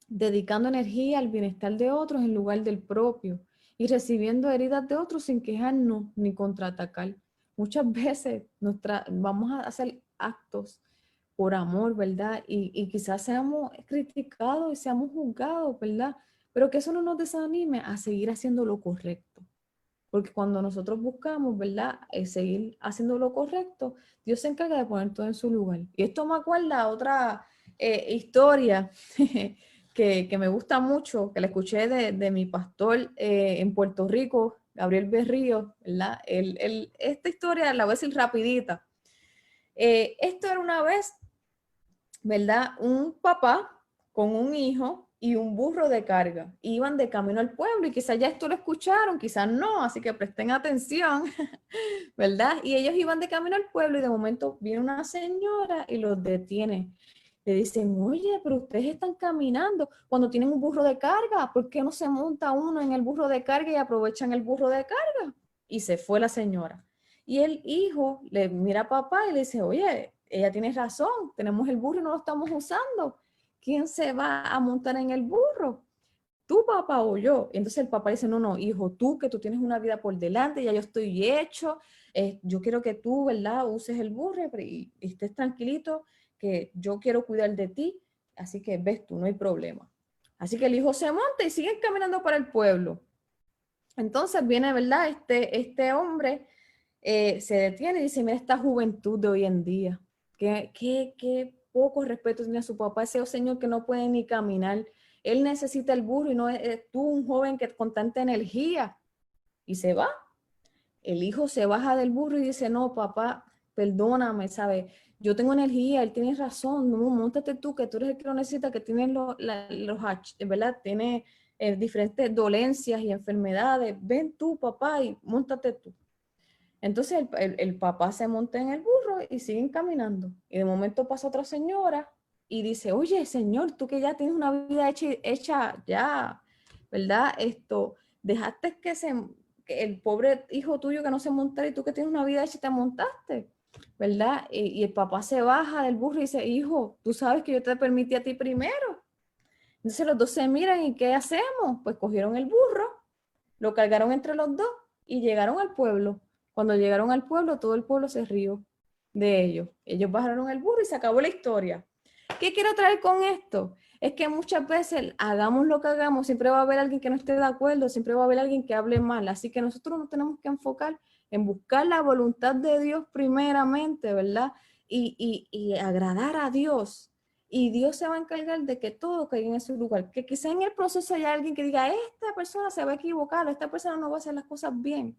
dedicando energía al bienestar de otros en lugar del propio y recibiendo heridas de otros sin quejarnos ni contraatacar. Muchas veces vamos a hacer actos por amor, ¿verdad? Y quizás seamos criticados y seamos juzgados, ¿verdad? Pero que eso no nos desanime a seguir haciendo lo correcto. Porque cuando nosotros buscamos, ¿verdad? Seguir haciendo lo correcto, Dios se encarga de poner todo en su lugar. Y esto me acuerda a otra historia que me gusta mucho, que la escuché de mi pastor en Puerto Rico, Gabriel Berrío, ¿verdad? Esta historia la voy a decir rapidita. Esto era una vez, ¿verdad? Un papá con un hijo y un burro de carga. Iban de camino al pueblo y quizás ya esto lo escucharon, quizás no, así que presten atención, ¿verdad? Y ellos iban de camino al pueblo y de momento viene una señora y los detiene. Le dicen, oye, pero ustedes están caminando cuando tienen un burro de carga, ¿por qué no se monta uno en el burro de carga y aprovechan el burro de carga? Y se fue la señora. Y el hijo le mira a papá y le dice, oye, ella tiene razón, tenemos el burro y no lo estamos usando. ¿Quién se va a montar en el burro? ¿Tu papá o yo? Y entonces el papá dice, no, hijo, tú, que tú tienes una vida por delante, ya yo estoy hecho, yo quiero que tú, ¿verdad?, uses el burro y estés tranquilito, que yo quiero cuidar de ti, así que ves tú, no hay problema. Así que el hijo se monta y siguen caminando para el pueblo. Entonces viene, ¿verdad?, este hombre se detiene y dice, mira esta juventud de hoy en día, qué poco respeto tiene a su papá, ese señor que no puede ni caminar. Él necesita el burro y no es tú un joven que con tanta energía. Y se va. El hijo se baja del burro y dice, no, papá, perdóname, ¿sabes? Yo tengo energía, él tiene razón, no, móntate tú, que tú eres el que lo necesita, que tienes ¿verdad? Tiene diferentes dolencias y enfermedades. Ven tú, papá, y móntate tú. Entonces el papá se monta en el burro y siguen caminando. Y de momento pasa otra señora y dice, oye, señor, tú que ya tienes una vida hecha ya, ¿verdad? Dejaste que el pobre hijo tuyo que no se montara y tú que tienes una vida hecha te montaste, ¿verdad? Y el papá se baja del burro y dice, hijo, tú sabes que yo te permití a ti primero. Entonces los dos se miran y ¿qué hacemos? Pues cogieron el burro, lo cargaron entre los dos y llegaron al pueblo. Cuando llegaron al pueblo, todo el pueblo se rió de ellos. Ellos bajaron el burro y se acabó la historia. ¿Qué quiero traer con esto? Es que muchas veces, hagamos lo que hagamos, siempre va a haber alguien que no esté de acuerdo, siempre va a haber alguien que hable mal. Así que nosotros nos tenemos que enfocar en buscar la voluntad de Dios primeramente, ¿verdad? Y agradar a Dios. Y Dios se va a encargar de que todo caiga en su lugar. Que quizá en el proceso haya alguien que diga, esta persona se va a equivocar, o esta persona no va a hacer las cosas bien.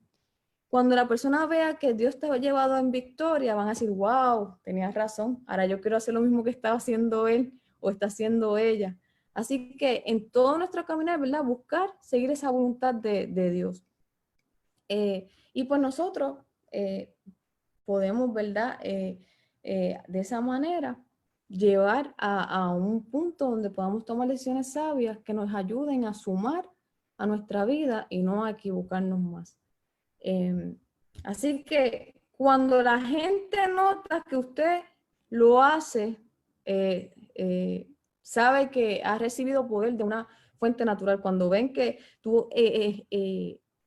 Cuando la persona vea que Dios te ha llevado en victoria, van a decir, wow, tenías razón, ahora yo quiero hacer lo mismo que estaba haciendo él o está haciendo ella. Así que en todo nuestro caminar, ¿verdad? Buscar, seguir esa voluntad de Dios. Y pues nosotros podemos, ¿verdad? De esa manera llevar a un punto donde podamos tomar decisiones sabias que nos ayuden a sumar a nuestra vida y no a equivocarnos más. Así que cuando la gente nota que usted lo hace, sabe que ha recibido poder de una fuente natural. Cuando ven que tú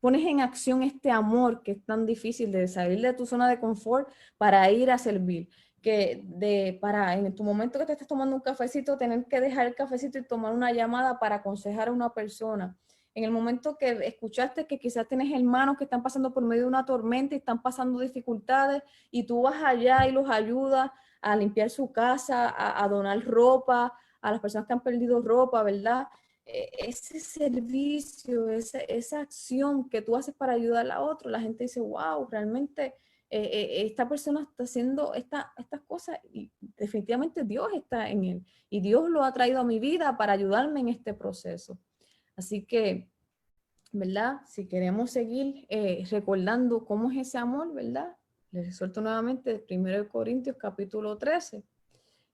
pones en acción este amor que es tan difícil de salir de tu zona de confort para ir a servir, que para en tu momento que te estés tomando un cafecito, tener que dejar el cafecito y tomar una llamada para aconsejar a una persona. En el momento que escuchaste que quizás tienes hermanos que están pasando por medio de una tormenta y están pasando dificultades y tú vas allá y los ayudas a limpiar su casa, a donar ropa, a las personas que han perdido ropa, ¿verdad? Ese servicio, esa acción que tú haces para ayudar a otro, la gente dice, wow, realmente esta persona está haciendo estas cosas y definitivamente Dios está en él y Dios lo ha traído a mi vida para ayudarme en este proceso. Así que, ¿verdad? Si queremos seguir recordando cómo es ese amor, ¿verdad? Les suelto nuevamente 1 Corintios capítulo 13,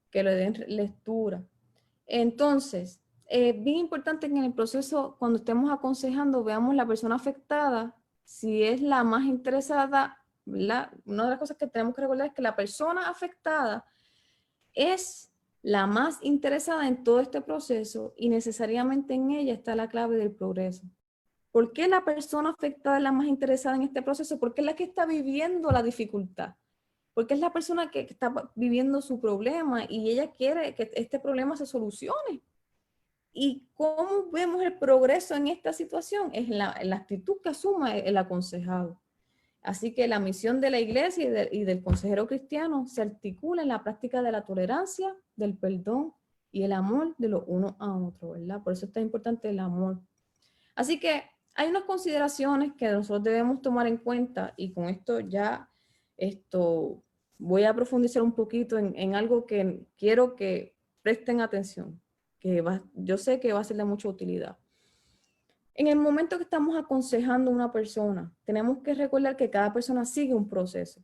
que le den lectura. Entonces, bien importante que en el proceso, cuando estemos aconsejando, veamos la persona afectada, si es la más interesada, ¿verdad? Una de las cosas que tenemos que recordar es que la persona afectada es la más interesada en todo este proceso y necesariamente en ella está la clave del progreso. ¿Por qué la persona afectada es la más interesada en este proceso? Porque es la que está viviendo la dificultad. Porque es la persona que está viviendo su problema y ella quiere que este problema se solucione. ¿Y cómo vemos el progreso en esta situación? Es la actitud que asuma el aconsejado. Así que la misión de la iglesia y del consejero cristiano se articula en la práctica de la tolerancia, del perdón y el amor de los unos a otros, ¿verdad? Por eso es tan importante el amor. Así que hay unas consideraciones que nosotros debemos tomar en cuenta y con esto ya voy a profundizar un poquito en algo que quiero que presten atención, yo sé que va a ser de mucha utilidad. En el momento que estamos aconsejando a una persona, tenemos que recordar que cada persona sigue un proceso.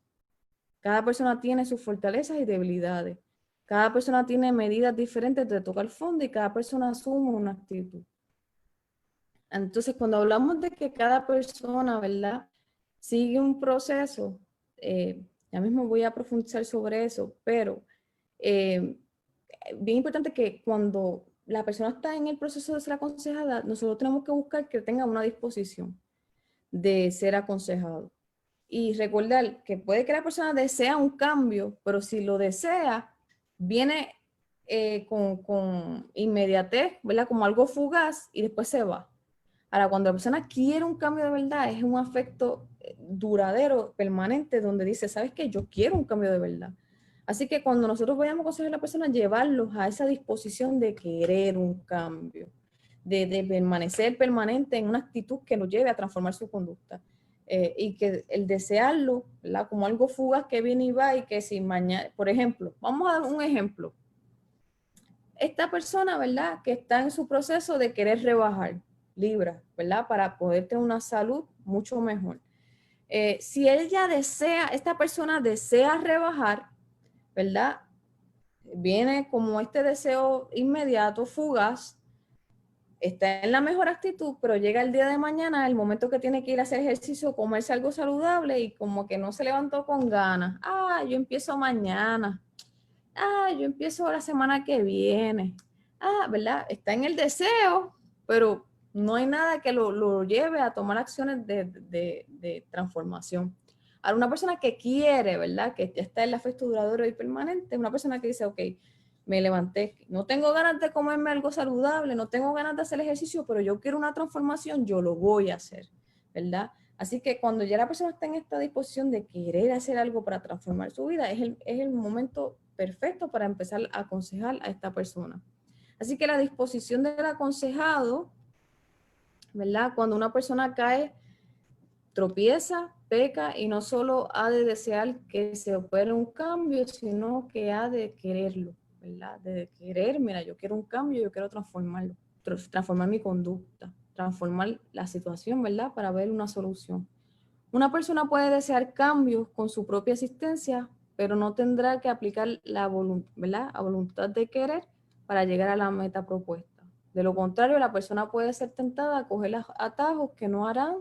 Cada persona tiene sus fortalezas y debilidades. Cada persona tiene medidas diferentes de tocar fondo y cada persona asume una actitud. Entonces, cuando hablamos de que cada persona, ¿verdad?, sigue un proceso, ya mismo voy a profundizar sobre eso, pero bien importante que cuando la persona está en el proceso de ser aconsejada, nosotros tenemos que buscar que tenga una disposición de ser aconsejado. Y recordar que puede que la persona desea un cambio, pero si lo desea, viene con inmediatez, ¿verdad? Como algo fugaz y después se va. Ahora, cuando la persona quiere un cambio de verdad, es un afecto duradero, permanente, donde dice, ¿sabes qué? Yo quiero un cambio de verdad. Así que cuando nosotros vayamos a aconsejar a la persona, llevarlos a esa disposición de querer un cambio, de permanecer permanente en una actitud que nos lleve a transformar su conducta. Y que el desearlo, ¿verdad?, como algo fugaz que viene y va y que si mañana, por ejemplo, vamos a dar un ejemplo. Esta persona, ¿verdad?, que está en su proceso de querer rebajar libras, ¿verdad?, para poder tener una salud mucho mejor. Si ella desea, esta persona desea rebajar, ¿verdad?, viene como este deseo inmediato, fugaz, está en la mejor actitud, pero llega el día de mañana, el momento que tiene que ir a hacer ejercicio, comerse algo saludable y como que no se levantó con ganas. Yo empiezo mañana. Yo empiezo la semana que viene. ¿Verdad? Está en el deseo, pero no hay nada que lo lleve a tomar acciones de transformación. Ahora, una persona que quiere, ¿verdad?, que está en el afecto duradero y permanente, una persona que dice, ok, me levanté, no tengo ganas de comerme algo saludable, no tengo ganas de hacer ejercicio, pero yo quiero una transformación, yo lo voy a hacer, ¿verdad? Así que cuando ya la persona está en esta disposición de querer hacer algo para transformar su vida, es el momento perfecto para empezar a aconsejar a esta persona. Así que la disposición del aconsejado, ¿verdad?, cuando una persona cae tropieza, peca y no solo ha de desear que se opere un cambio, sino que ha de quererlo, ¿verdad? De querer, mira, yo quiero un cambio, yo quiero transformarlo, transformar mi conducta, transformar la situación, ¿verdad? Para ver una solución. Una persona puede desear cambios con su propia existencia, pero no tendrá que aplicar la ¿verdad? A voluntad de querer para llegar a la meta propuesta. De lo contrario, la persona puede ser tentada a coger atajos que no harán,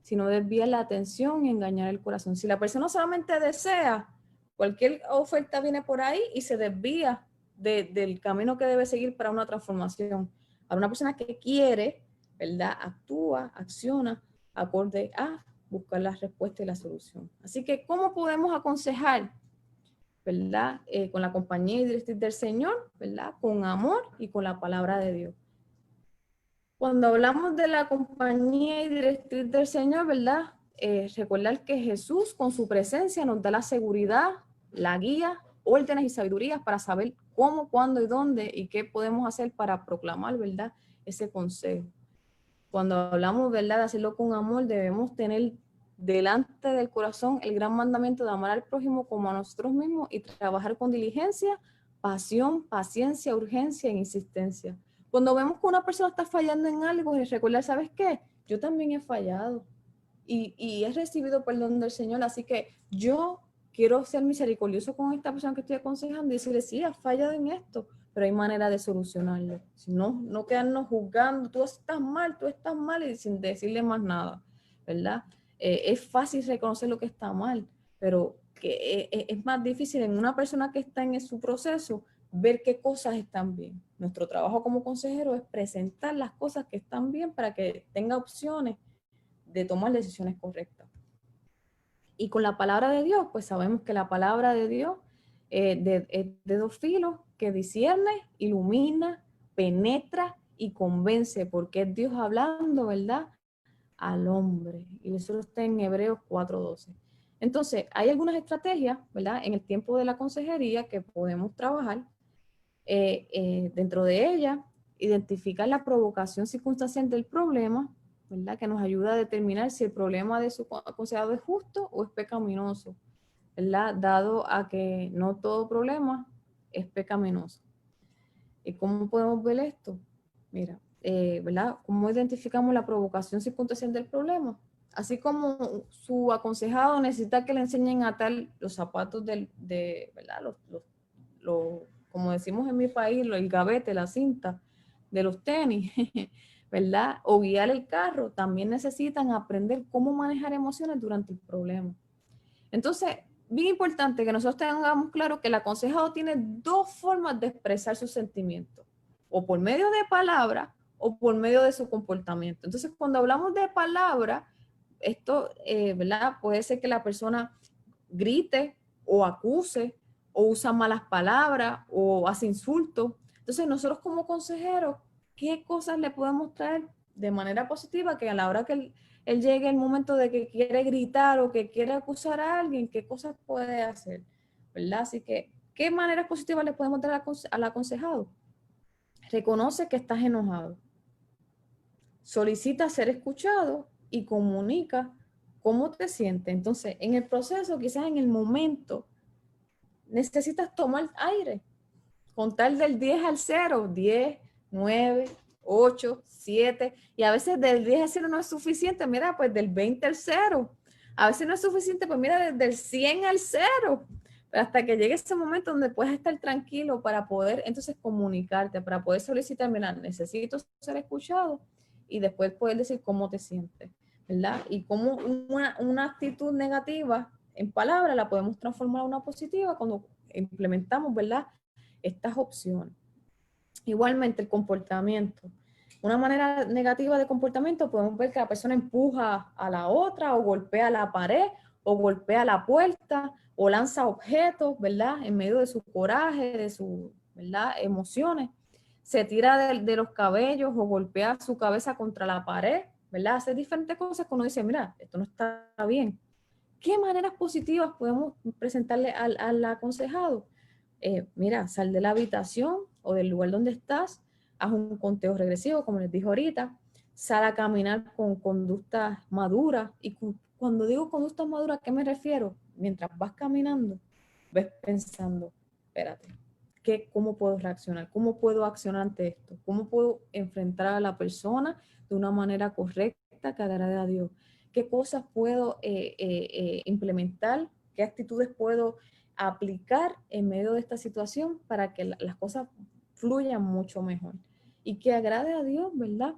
sino desviar la atención y engañar el corazón. Si la persona solamente desea, cualquier oferta viene por ahí y se desvía del camino que debe seguir para una transformación. Para una persona que quiere, ¿verdad? Actúa, acciona, acorde a buscar la respuesta y la solución. Así que, ¿cómo podemos aconsejar? ¿Verdad? Con la compañía y directriz del Señor, ¿verdad? Con amor y con la palabra de Dios. Cuando hablamos de la compañía y directriz del Señor, ¿verdad? Recordar que Jesús con su presencia nos da la seguridad, la guía, órdenes y sabidurías para saber cómo, cuándo y dónde y qué podemos hacer para proclamar, ¿verdad? Ese consejo. Cuando hablamos, ¿verdad?, de hacerlo con amor, debemos tener delante del corazón el gran mandamiento de amar al prójimo como a nosotros mismos y trabajar con diligencia, pasión, paciencia, urgencia e insistencia. Cuando vemos que una persona está fallando en algo, es recordar, ¿sabes qué? Yo también he fallado y he recibido perdón del Señor, así que yo quiero ser misericordioso con esta persona que estoy aconsejando y decirle, sí, has fallado en esto, pero hay manera de solucionarlo. Si no, no quedarnos juzgando, tú estás mal y sin decirle más nada, ¿verdad? Es fácil reconocer lo que está mal, pero es más difícil en una persona que está en su proceso ver qué cosas están bien. Nuestro trabajo como consejero es presentar las cosas que están bien para que tenga opciones de tomar decisiones correctas. Y con la palabra de Dios, pues sabemos que la palabra de Dios es de dos filos, que discierne, ilumina, penetra y convence, porque es Dios hablando, ¿verdad?, al hombre. Y eso está en Hebreos 4:12. Entonces, hay algunas estrategias, ¿verdad?, en el tiempo de la consejería que podemos trabajar. Dentro de ella, identificar la provocación circunstancial del problema, ¿verdad?, que nos ayuda a determinar si el problema de su aconsejado es justo o es pecaminoso, ¿verdad?, dado a que no todo problema es pecaminoso. ¿Y cómo podemos ver esto? Mira, ¿verdad?, ¿cómo identificamos la provocación circunstancial del problema? Así como su aconsejado necesita que le enseñen a atar los zapatos ¿verdad?, como decimos en mi país, el gavete, la cinta de los tenis, ¿verdad? O guiar el carro, también necesitan aprender cómo manejar emociones durante el problema. Entonces, bien importante que nosotros tengamos claro que el aconsejado tiene dos formas de expresar sus sentimientos, o por medio de palabras o por medio de su comportamiento. Entonces, cuando hablamos de palabras, esto, ¿verdad?, puede ser que la persona grite o acuse, o usa malas palabras, o hace insultos. Entonces, nosotros como consejeros, ¿qué cosas le podemos traer de manera positiva que a la hora que él llegue el momento de que quiere gritar o que quiere acusar a alguien, qué cosas puede hacer, ¿verdad? Así que, ¿qué maneras positivas le podemos dar al aconsejado? Reconoce que estás enojado. Solicita ser escuchado y comunica cómo te sientes. Entonces, en el proceso, quizás en el momento, necesitas tomar aire, contar del 10 al 0, 10, 9, 8, 7, y a veces del 10 al 0 no es suficiente, mira, pues del 20 al 0, a veces no es suficiente, pues mira, desde el 100 al 0, pero hasta que llegue ese momento donde puedes estar tranquilo para poder entonces comunicarte, para poder solicitar, mira, necesito ser escuchado, y después poder decir cómo te sientes, ¿verdad? Y cómo una actitud negativa en palabras la podemos transformar a una positiva cuando implementamos, ¿verdad?, estas opciones. Igualmente el comportamiento. Una manera negativa de comportamiento, podemos ver que la persona empuja a la otra, o golpea la pared, o golpea la puerta, o lanza objetos, ¿verdad?, en medio de su coraje, de sus, ¿verdad?, emociones. Se tira de los cabellos o golpea su cabeza contra la pared, ¿verdad? Hace diferentes cosas que uno dice, mira, esto no está bien. ¿Qué maneras positivas podemos presentarle al aconsejado? Mira, sal de la habitación o del lugar donde estás, haz un conteo regresivo, como les dije ahorita, sal a caminar con conductas maduras y cuando digo conducta madura, ¿a qué me refiero? Mientras vas caminando, ves pensando, espérate, ¿cómo puedo reaccionar? ¿Cómo puedo accionar ante esto? ¿Cómo puedo enfrentar a la persona de una manera correcta que agrade a Dios? ¿Qué cosas puedo implementar? ¿Qué actitudes puedo aplicar en medio de esta situación para que las cosas fluyan mucho mejor y que agrade a Dios, ¿verdad?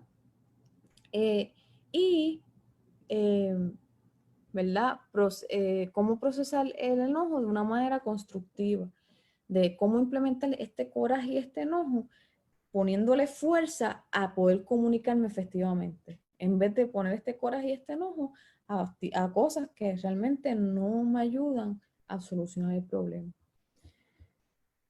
¿Verdad? Cómo procesar el enojo de una manera constructiva, de cómo implementar este coraje y este enojo, poniéndole fuerza a poder comunicarme efectivamente, en vez de poner este coraje y este enojo a cosas que realmente no me ayudan a solucionar el problema.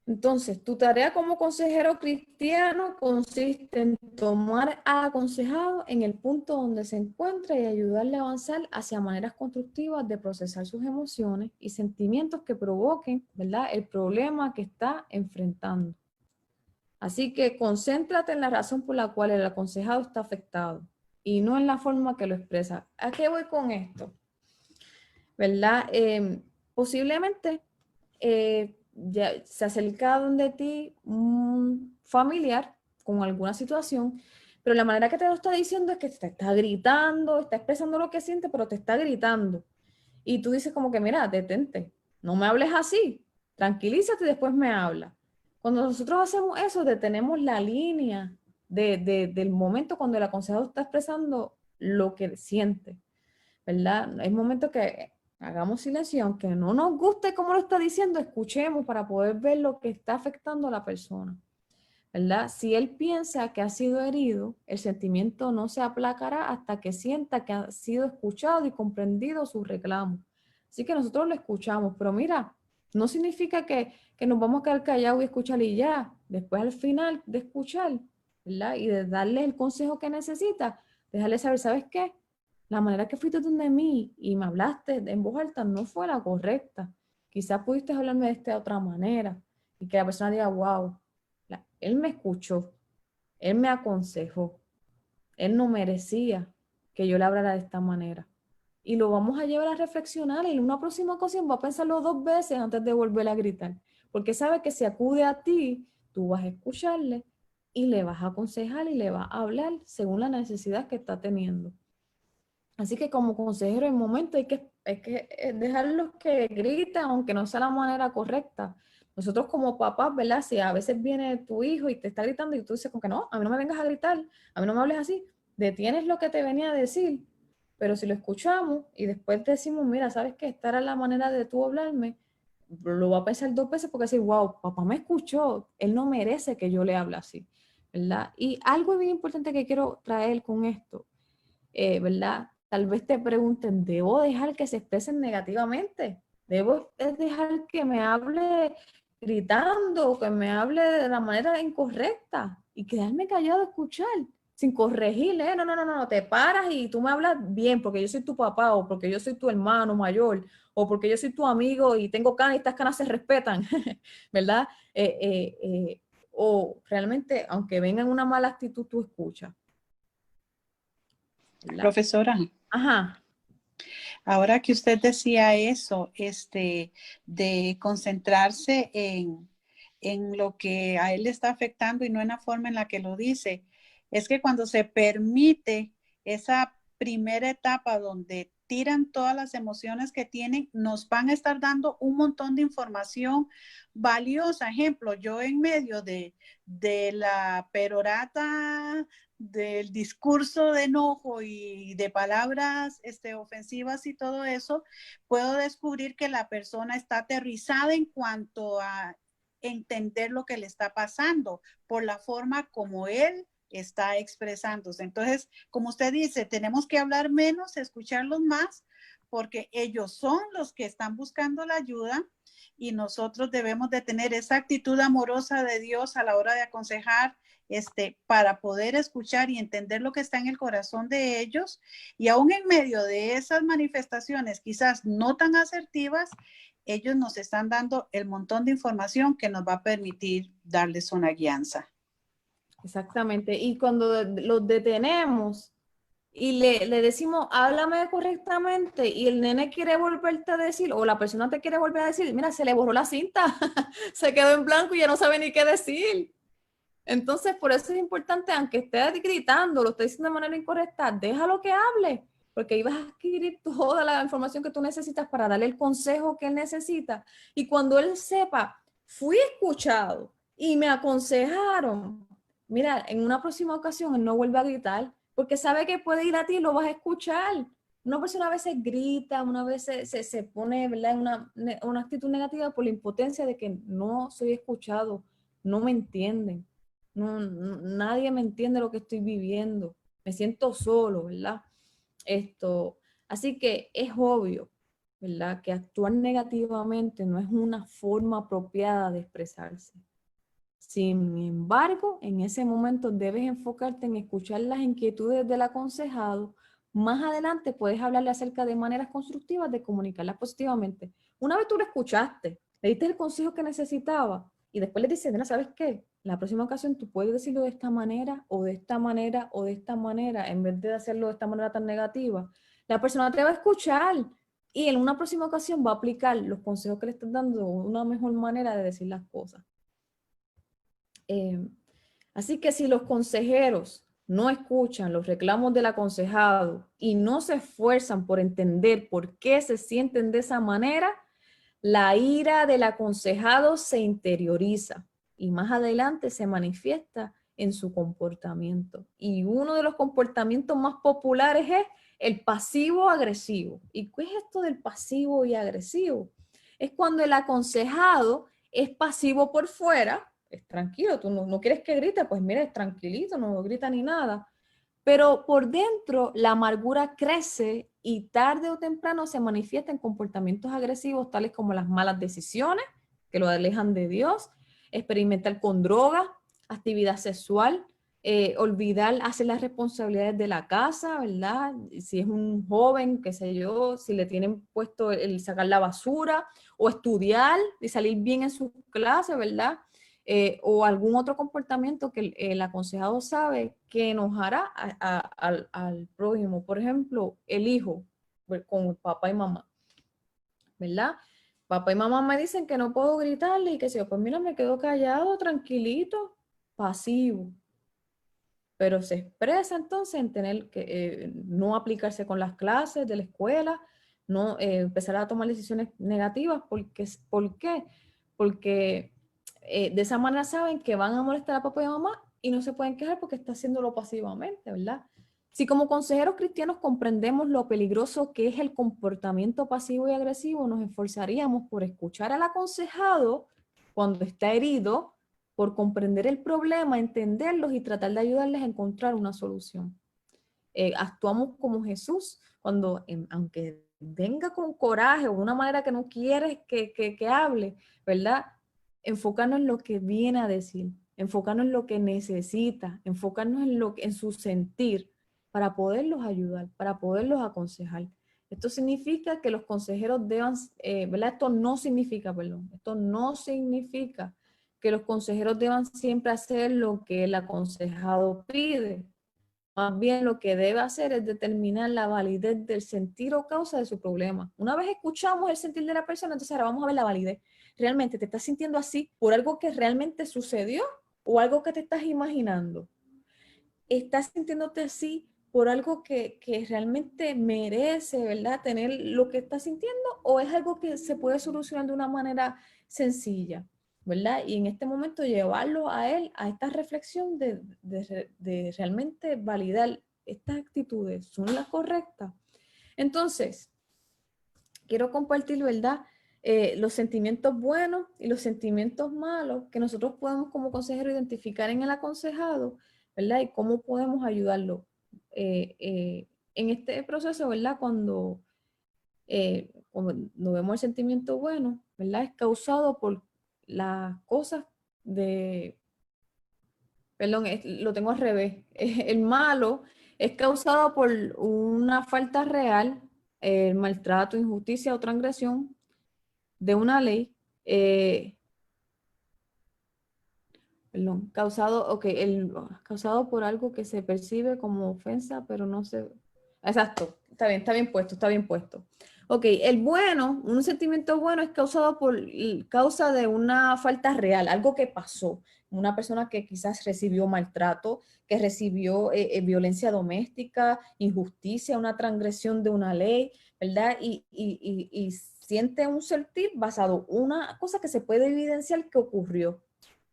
Entonces, tu tarea como consejero cristiano consiste en tomar al aconsejado en el punto donde se encuentra y ayudarle a avanzar hacia maneras constructivas de procesar sus emociones y sentimientos que provoquen, ¿verdad?, el problema que está enfrentando. Así que concéntrate en la razón por la cual el aconsejado está afectado y no en la forma que lo expresa. ¿A qué voy con esto? ¿Verdad? Posiblemente ya se acerca donde ti un familiar con alguna situación, pero la manera que te lo está diciendo es que te está gritando, está expresando lo que siente, pero te está gritando. Y tú dices como que, mira, detente, no me hables así, tranquilízate y después me habla. Cuando nosotros hacemos eso, detenemos la línea del momento cuando el aconsejado está expresando lo que siente, ¿verdad? Es momento que hagamos silencio, aunque no nos guste cómo lo está diciendo, escuchemos para poder ver lo que está afectando a la persona, ¿verdad? Si él piensa que ha sido herido, el sentimiento no se aplacará hasta que sienta que ha sido escuchado y comprendido su reclamo. Así que nosotros lo escuchamos, pero mira, no significa que nos vamos a quedar callados y escuchar y ya. Después al final de escuchar, ¿verdad? Y de darle el consejo que necesita, dejarle saber, ¿sabes qué? La manera que fuiste tú de mí y me hablaste en voz alta no fue la correcta. Quizás pudiste hablarme de esta otra manera y que la persona diga, wow, él me escuchó, él me aconsejó, él no merecía que yo le hablara de esta manera. Y lo vamos a llevar a reflexionar y en una próxima ocasión va a pensarlo 2 veces antes de volver a gritar, porque sabe que si acude a ti, tú vas a escucharle y le vas a aconsejar y le vas a hablar según la necesidad que está teniendo. Así que como consejero en el momento hay que dejarlos que griten, aunque no sea la manera correcta. Nosotros como papás, ¿verdad? Si a veces viene tu hijo y te está gritando y tú dices como que no, a mí no me vengas a gritar, a mí no me hables así, detienes lo que te venía a decir, pero si lo escuchamos y después te decimos, mira, ¿sabes qué? Esta era la manera de tú hablarme, lo va a pensar 2 veces porque decir, wow, papá me escuchó, él no merece que yo le hable así, ¿verdad? Y algo bien importante que quiero traer con esto, ¿verdad? Tal vez te pregunten, ¿debo dejar que se expresen negativamente? ¿Debo dejar que me hable gritando, que me hable de la manera incorrecta y quedarme callado a escuchar sin corregirle? No, te paras y tú me hablas bien porque yo soy tu papá o porque yo soy tu hermano mayor o porque yo soy tu amigo y tengo canas y estas canas se respetan, ¿verdad? O realmente, aunque vengan una mala actitud, tú escuchas. ¿Verdad? Profesora, Ajá. ahora que usted decía eso, de concentrarse en lo que a él le está afectando y no en la forma en la que lo dice, es que cuando se permite esa primera etapa donde tiran todas las emociones que tienen, nos van a estar dando un montón de información valiosa. Ejemplo, yo en medio de la perorata, del discurso de enojo y de palabras ofensivas y todo eso, puedo descubrir que la persona está aterrizada en cuanto a entender lo que le está pasando por la forma como él está expresándose. Entonces, como usted dice, tenemos que hablar menos, escucharlos más, porque ellos son los que están buscando la ayuda y nosotros debemos de tener esa actitud amorosa de Dios a la hora de aconsejar, para poder escuchar y entender lo que está en el corazón de ellos, y aún en medio de esas manifestaciones quizás no tan asertivas, ellos nos están dando el montón de información que nos va a permitir darles una guianza. Exactamente. Y cuando los detenemos y le decimos, háblame correctamente, y el nene quiere volverte a decir, o la persona te quiere volver a decir, mira, se le borró la cinta, se quedó en blanco y ya no sabe ni qué decir. Entonces, por eso es importante, aunque estés gritando, lo estés diciendo de manera incorrecta, déjalo que hable, porque ahí vas a adquirir toda la información que tú necesitas para darle el consejo que él necesita. Y cuando él sepa, fui escuchado y me aconsejaron, mira, en una próxima ocasión él no vuelve a gritar, porque sabe que puede ir a ti y lo vas a escuchar. Una persona a veces grita, una vez se pone, ¿verdad?, en una actitud negativa por la impotencia de que no soy escuchado, no me entienden. Nadie me entiende lo que estoy viviendo. Me siento solo, ¿verdad? Así que es obvio, ¿verdad?, que actuar negativamente no es una forma apropiada de expresarse. Sin embargo, en ese momento debes enfocarte en escuchar las inquietudes del aconsejado. Más adelante puedes hablarle acerca de maneras constructivas de comunicarlas positivamente. Una vez tú lo escuchaste, le diste el consejo que necesitaba y después le dices, mira, ¿sabes qué? La próxima ocasión tú puedes decirlo de esta manera o de esta manera o de esta manera en vez de hacerlo de esta manera tan negativa. La persona te va a escuchar y en una próxima ocasión va a aplicar los consejos que le estás dando de una mejor manera de decir las cosas. Así que si los consejeros no escuchan los reclamos del aconsejado y no se esfuerzan por entender por qué se sienten de esa manera, la ira del aconsejado se interioriza y más adelante se manifiesta en su comportamiento. Y uno de los comportamientos más populares es el pasivo agresivo. ¿Y qué es esto del pasivo y agresivo? Es cuando el aconsejado es pasivo por fuera, es tranquilo, tú no quieres que grite, pues mira, es tranquilito, no grita ni nada. Pero por dentro la amargura crece y tarde o temprano se manifiesta en comportamientos agresivos tales como las malas decisiones, que lo alejan de Dios, experimentar con droga, actividad sexual, olvidar hacer las responsabilidades de la casa, ¿verdad? Si es un joven, qué sé yo, si le tienen puesto el sacar la basura o estudiar y salir bien en su clase, ¿verdad? O algún otro comportamiento que el aconsejado sabe que enojará al prójimo. Por ejemplo, el hijo con papá y mamá, ¿verdad? Papá y mamá me dicen que no puedo gritarle y que si yo, pues mira, me quedo callado, tranquilito, pasivo. Pero se expresa entonces en tener que no aplicarse con las clases de la escuela, no empezar a tomar decisiones negativas. ¿Por qué? Porque de esa manera saben que van a molestar a papá y a mamá y no se pueden quejar porque está haciéndolo pasivamente, ¿verdad? Si como consejeros cristianos comprendemos lo peligroso que es el comportamiento pasivo y agresivo, nos esforzaríamos por escuchar al aconsejado cuando está herido, por comprender el problema, entenderlos y tratar de ayudarles a encontrar una solución. Actuamos como Jesús cuando, aunque venga con coraje o de una manera que no quieres que hable, ¿verdad? Enfocarnos en lo que viene a decir, enfocarnos en lo que necesita, enfocarnos en su sentir para poderlos ayudar, para poderlos aconsejar. Esto significa que los consejeros deban, ¿verdad? Esto no significa que los consejeros deban siempre hacer lo que el aconsejado pide. Más bien lo que debe hacer es determinar la validez del sentir o causa de su problema. Una vez escuchamos el sentir de la persona, entonces ahora vamos a ver la validez. ¿Realmente te estás sintiendo así por algo que realmente sucedió o algo que te estás imaginando? ¿Estás sintiéndote así por algo que realmente merece, ¿verdad?, tener lo que estás sintiendo, o es algo que se puede solucionar de una manera sencilla, ¿verdad? Y en este momento llevarlo a él a esta reflexión de realmente validar estas actitudes, ¿son las correctas? Entonces, quiero compartir, ¿verdad?, los sentimientos buenos y los sentimientos malos que nosotros podemos como consejero identificar en el aconsejado, ¿verdad? Y cómo podemos ayudarlo en este proceso, ¿verdad? Cuando vemos el sentimiento bueno, ¿verdad? Es causado por las cosas perdón, lo tengo al revés. El malo es causado por una falta real, el maltrato, injusticia o transgresión de una ley, causado por algo que se percibe como ofensa, pero no se Exacto, está bien puesto, está bien puesto. Ok, el bueno, un sentimiento bueno es causado por causa de una falta real, algo que pasó. Una persona que quizás recibió maltrato, que recibió violencia doméstica, injusticia, una transgresión de una ley, ¿verdad? Y siente un sentir basado en una cosa que se puede evidenciar que ocurrió.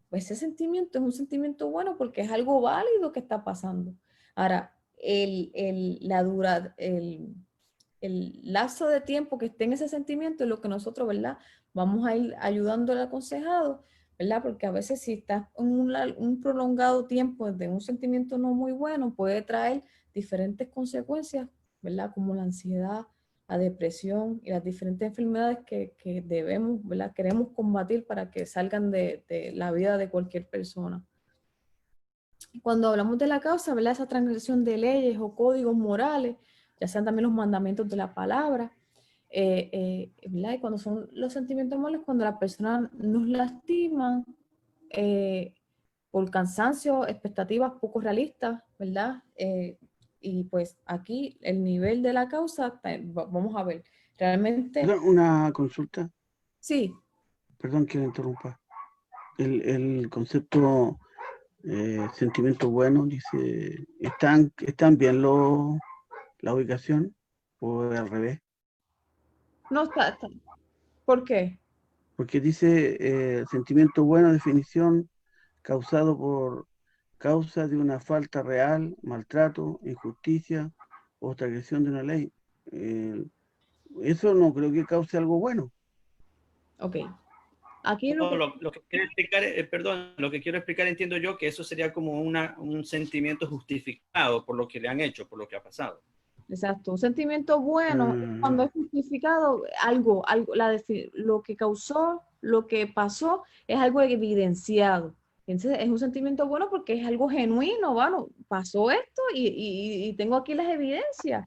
Pues ese sentimiento es un sentimiento bueno porque es algo válido que está pasando. Ahora, el lapso de tiempo que esté en ese sentimiento es lo que nosotros, ¿verdad? Vamos a ir ayudando al aconsejado, ¿verdad? Porque a veces si estás en un prolongado tiempo de un sentimiento no muy bueno, puede traer diferentes consecuencias, ¿verdad? Como la ansiedad, la depresión y las diferentes enfermedades que debemos, ¿verdad? Queremos combatir para que salgan de la vida de cualquier persona. Cuando hablamos de la causa, ¿verdad? Esa transgresión de leyes o códigos morales, ya sean también los mandamientos de la palabra, ¿verdad? Y cuando son los sentimientos malos, cuando la persona nos lastima por cansancio, expectativas poco realistas, ¿verdad? Y pues aquí el nivel de la causa, vamos a ver, realmente, Una consulta, sí, perdón que me interrumpa. El concepto sentimiento bueno, dice, ¿están bien la ubicación o al revés? no está, ¿por qué? Porque dice sentimiento bueno, definición, causado por causa de una falta real, maltrato, injusticia o transgresión de una ley. Eh, Eso no creo que cause algo bueno. Ok, aquí No, lo que quiero explicar, perdón, lo que quiero explicar entiendo yo que eso sería como un sentimiento justificado por lo que le han hecho, por lo que ha pasado. exacto, un sentimiento bueno es cuando es justificado algo, lo que causó, lo que pasó, es algo evidenciado. Entonces es un sentimiento bueno porque es algo genuino, bueno, pasó esto y tengo aquí las evidencias.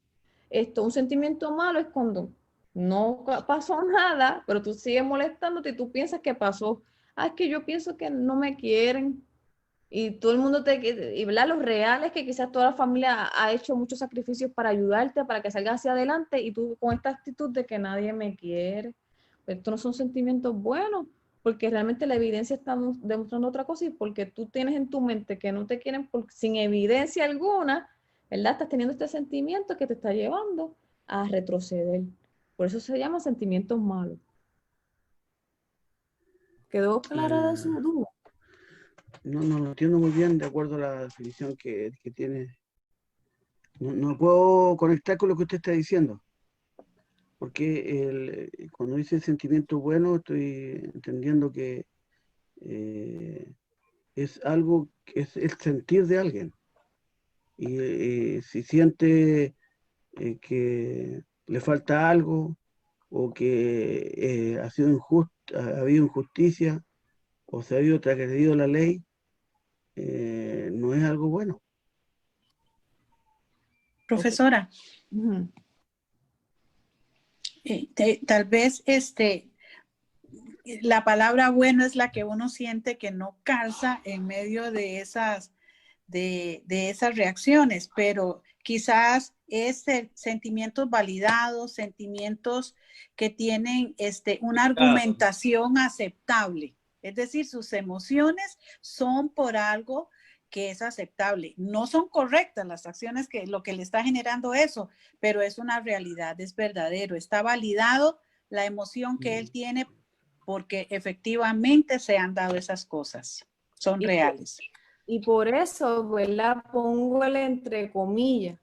Un sentimiento malo es cuando no pasó nada, pero tú sigues molestándote y tú piensas que pasó. Ah, es que yo pienso que no me quieren, y todo el mundo y ¿verdad? Los reales que quizás toda la familia ha hecho muchos sacrificios para ayudarte, para que salgas hacia adelante, y tú con esta actitud de que nadie me quiere. Pues estos no son sentimientos buenos, porque realmente la evidencia está demostrando otra cosa, y porque tú tienes en tu mente que no te quieren sin evidencia alguna, ¿verdad? Estás teniendo este sentimiento que te está llevando a retroceder. Por eso se llama sentimientos malos. ¿Quedó clara de su duda? No lo entiendo muy bien de acuerdo a la definición que tiene. No puedo conectar con lo que usted está diciendo, porque cuando dice sentimiento bueno, estoy entendiendo que es algo que es el sentir de alguien. Y si siente que le falta algo o que ha sido ha habido injusticia o se ha habido transgredido la ley, no es algo bueno. Profesora, tal vez la palabra bueno es la que uno siente que no calza en medio de esas reacciones, pero quizás es sentimientos validados, sentimientos que tienen una argumentación aceptable. Es decir, sus emociones son por algo que es aceptable. No son correctas las acciones lo que le está generando eso, pero es una realidad, es verdadero. Está validado la emoción que él tiene porque efectivamente se han dado esas cosas. Son reales. Y por eso, ¿verdad? Pongo el entre comillas,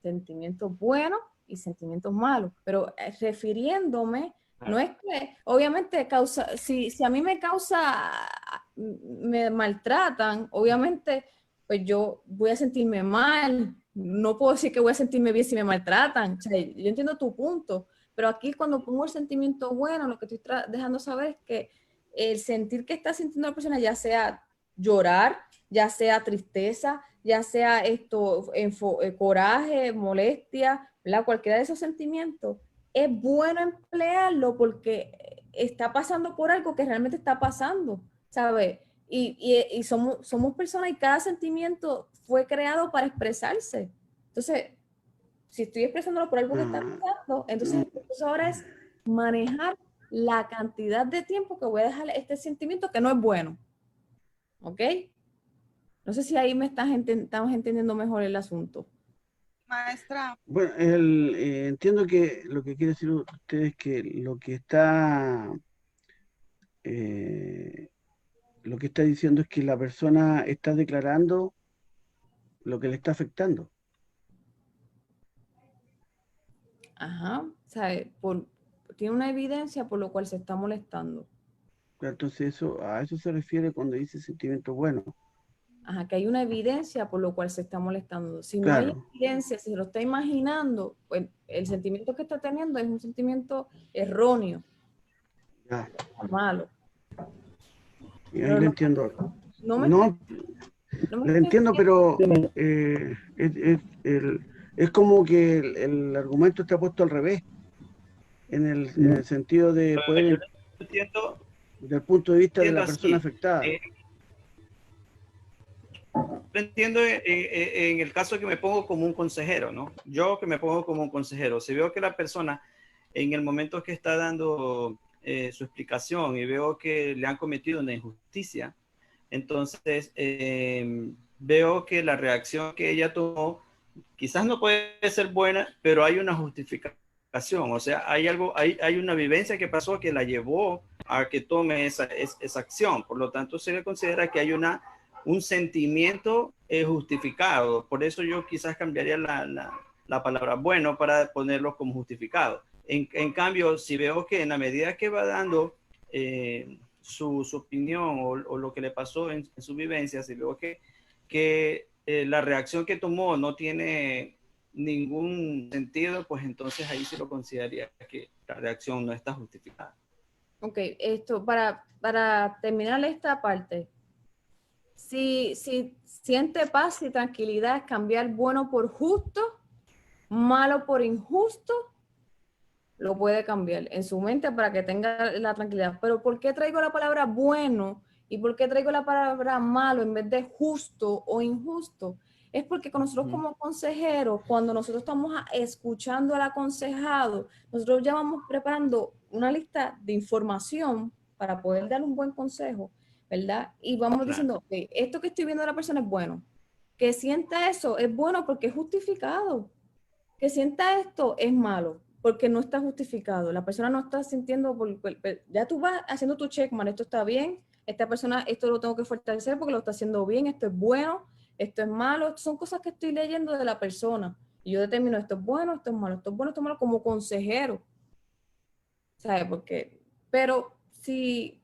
sentimientos buenos y sentimientos malos, pero refiriéndome, no es que, obviamente, si a mí me maltratan, obviamente, pues yo voy a sentirme mal, no puedo decir que voy a sentirme bien si me maltratan, o sea, yo entiendo tu punto, pero aquí cuando pongo el sentimiento bueno, lo que estoy dejando saber es que el sentir que está sintiendo la persona, ya sea llorar, ya sea tristeza, ya sea coraje, molestia, ¿verdad? Cualquiera de esos sentimientos, es bueno emplearlo porque está pasando por algo que realmente está pasando, ¿sabes? Y somos personas y cada sentimiento fue creado para expresarse. Entonces, Si estoy expresándolo por algo que está pasando, entonces ahora es manejar la cantidad de tiempo que voy a dejar este sentimiento que no es bueno. ¿Ok? No sé si ahí estamos entendiendo mejor el asunto. Maestra. Bueno, entiendo que lo que quiere decir usted es que lo que está diciendo es que la persona está declarando lo que le está afectando. Ajá. O sea, tiene una evidencia por lo cual se está molestando. Entonces a eso se refiere cuando dice sentimiento bueno. Ajá, que hay una evidencia por lo cual se está molestando. Si no Claro. hay evidencia, si se lo está imaginando, pues el sentimiento que está teniendo es un sentimiento erróneo, Ya. malo. Y ahí lo entiendo. No me No, lo entiendo, pero es como que el argumento está puesto al revés, en el sentido de poder, Entiendo, desde el punto de vista de la así. persona afectada. Lo entiendo en el caso que me pongo como un consejero, ¿no? Yo que me pongo como un consejero, si veo que la persona en el momento que está dando su explicación y veo que le han cometido una injusticia, entonces veo que la reacción que ella tomó quizás no puede ser buena, pero hay una justificación, o sea, hay algo, hay una vivencia que pasó que la llevó a que tome esa acción, por lo tanto se le considera que hay un sentimiento justificado. Por eso yo quizás cambiaría la palabra bueno para ponerlo como justificado. En cambio, si veo que en la medida que va dando su opinión o lo que le pasó en su vivencia, si veo que la reacción que tomó no tiene ningún sentido, pues entonces ahí sí lo consideraría que la reacción no está justificada. Ok, esto para terminar esta parte. Si siente paz y tranquilidad, es cambiar bueno por justo, malo por injusto, lo puede cambiar en su mente para que tenga la tranquilidad. Pero ¿por qué traigo la palabra bueno y por qué traigo la palabra malo en vez de justo o injusto? Es porque con nosotros como consejeros, cuando nosotros estamos escuchando al aconsejado, nosotros ya vamos preparando una lista de información para poder dar un buen consejo, ¿verdad? Y vamos diciendo, okay, esto que estoy viendo de la persona es bueno. Que sienta eso es bueno porque es justificado. Que sienta esto es malo porque no está justificado. La persona no está sintiendo, ya tú vas haciendo tu checkmark, esto está bien, esta persona, esto lo tengo que fortalecer porque lo está haciendo bien, esto es bueno, esto es malo, esto son cosas que estoy leyendo de la persona. Y yo determino esto es bueno, esto es malo, esto es bueno, esto es malo como consejero. ¿Sabes? Porque, pero si,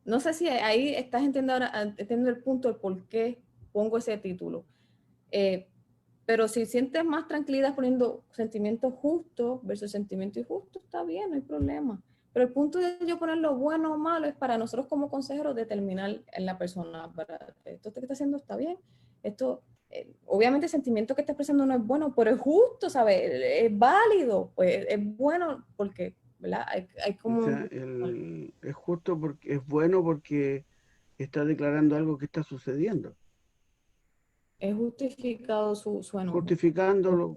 no sé si ahí estás entendiendo el punto de por qué pongo ese título. Pero si sientes más tranquilidad poniendo sentimiento justo versus sentimiento injusto, está bien, no hay problema. Pero el punto de yo poner lo bueno o malo es para nosotros como consejeros determinar en la persona, esto que está haciendo está bien, esto, obviamente el sentimiento que está expresando no es bueno, pero es justo, ¿sabes? Es válido, pues es bueno porque, ¿verdad? Hay como... O sea, es justo porque es bueno porque está declarando algo que está sucediendo. Es justificado su enojo. Justificándolo,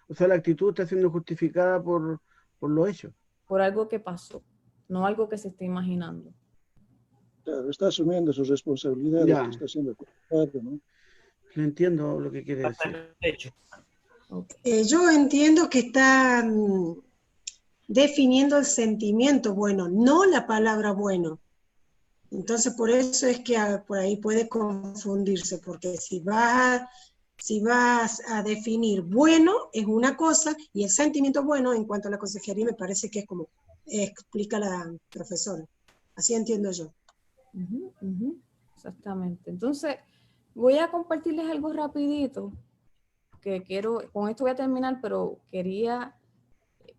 o sea, la actitud está siendo justificada por los hechos. Por algo que pasó, no algo que se está imaginando. Claro, está asumiendo sus responsabilidades, Ya. que está siendo culpable, ¿no? No entiendo lo que quiere decir. Yo entiendo que está definiendo el sentimiento bueno, no la palabra bueno. Entonces, por eso es que por ahí puede confundirse, porque si vas a definir bueno es una cosa y el sentimiento bueno en cuanto a la consejería me parece que es como explica la profesora. Así entiendo yo. Exactamente. Entonces, voy a compartirles algo rapidito que quiero, con esto voy a terminar, pero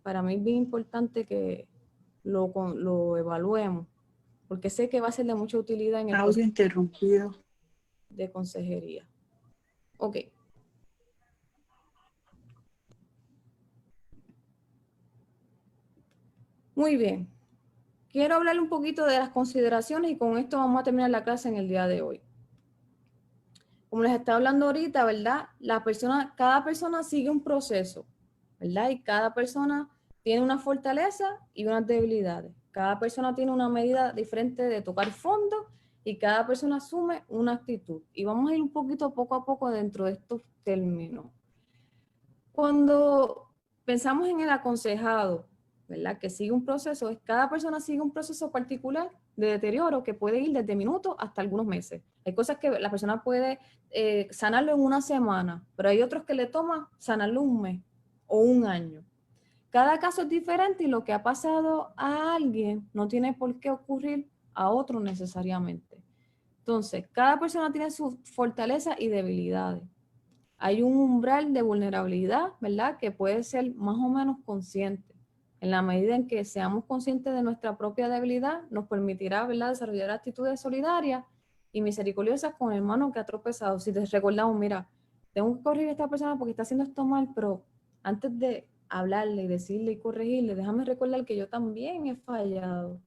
para mí es bien importante que lo evaluemos, porque sé que va a ser de mucha utilidad en el Audio interrumpido. De consejería. Ok. Muy bien. Quiero hablar un poquito de las consideraciones y con esto vamos a terminar la clase en el día de hoy. como les estaba hablando ahorita, ¿verdad? Cada persona sigue un proceso, ¿verdad? Y cada persona tiene una fortaleza y unas debilidades. Cada persona tiene una medida diferente de tocar fondo y cada persona asume una actitud. Y vamos a ir un poquito poco a poco dentro de estos términos. Cuando pensamos en el aconsejado, ¿verdad? Que sigue un proceso, cada persona sigue un proceso particular de deterioro que puede ir desde minutos hasta algunos meses. Hay cosas que la persona puede sanarlo en una semana, pero hay otros que le toma sanarlo un mes o un año. Cada caso es diferente y lo que ha pasado a alguien no tiene por qué ocurrir a otro necesariamente. Entonces, cada persona tiene sus fortalezas y debilidades. Hay un umbral de vulnerabilidad, ¿verdad? Que puede ser más o menos consciente. En la medida en que seamos conscientes de nuestra propia debilidad, nos permitirá, ¿verdad?, desarrollar actitudes solidarias y misericordiosas con el hermano que ha tropezado. Si te recordamos, mira, tengo que corregir a esta persona porque está haciendo esto mal, pero antes de hablarle y decirle y corregirle, déjame recordar que yo también he fallado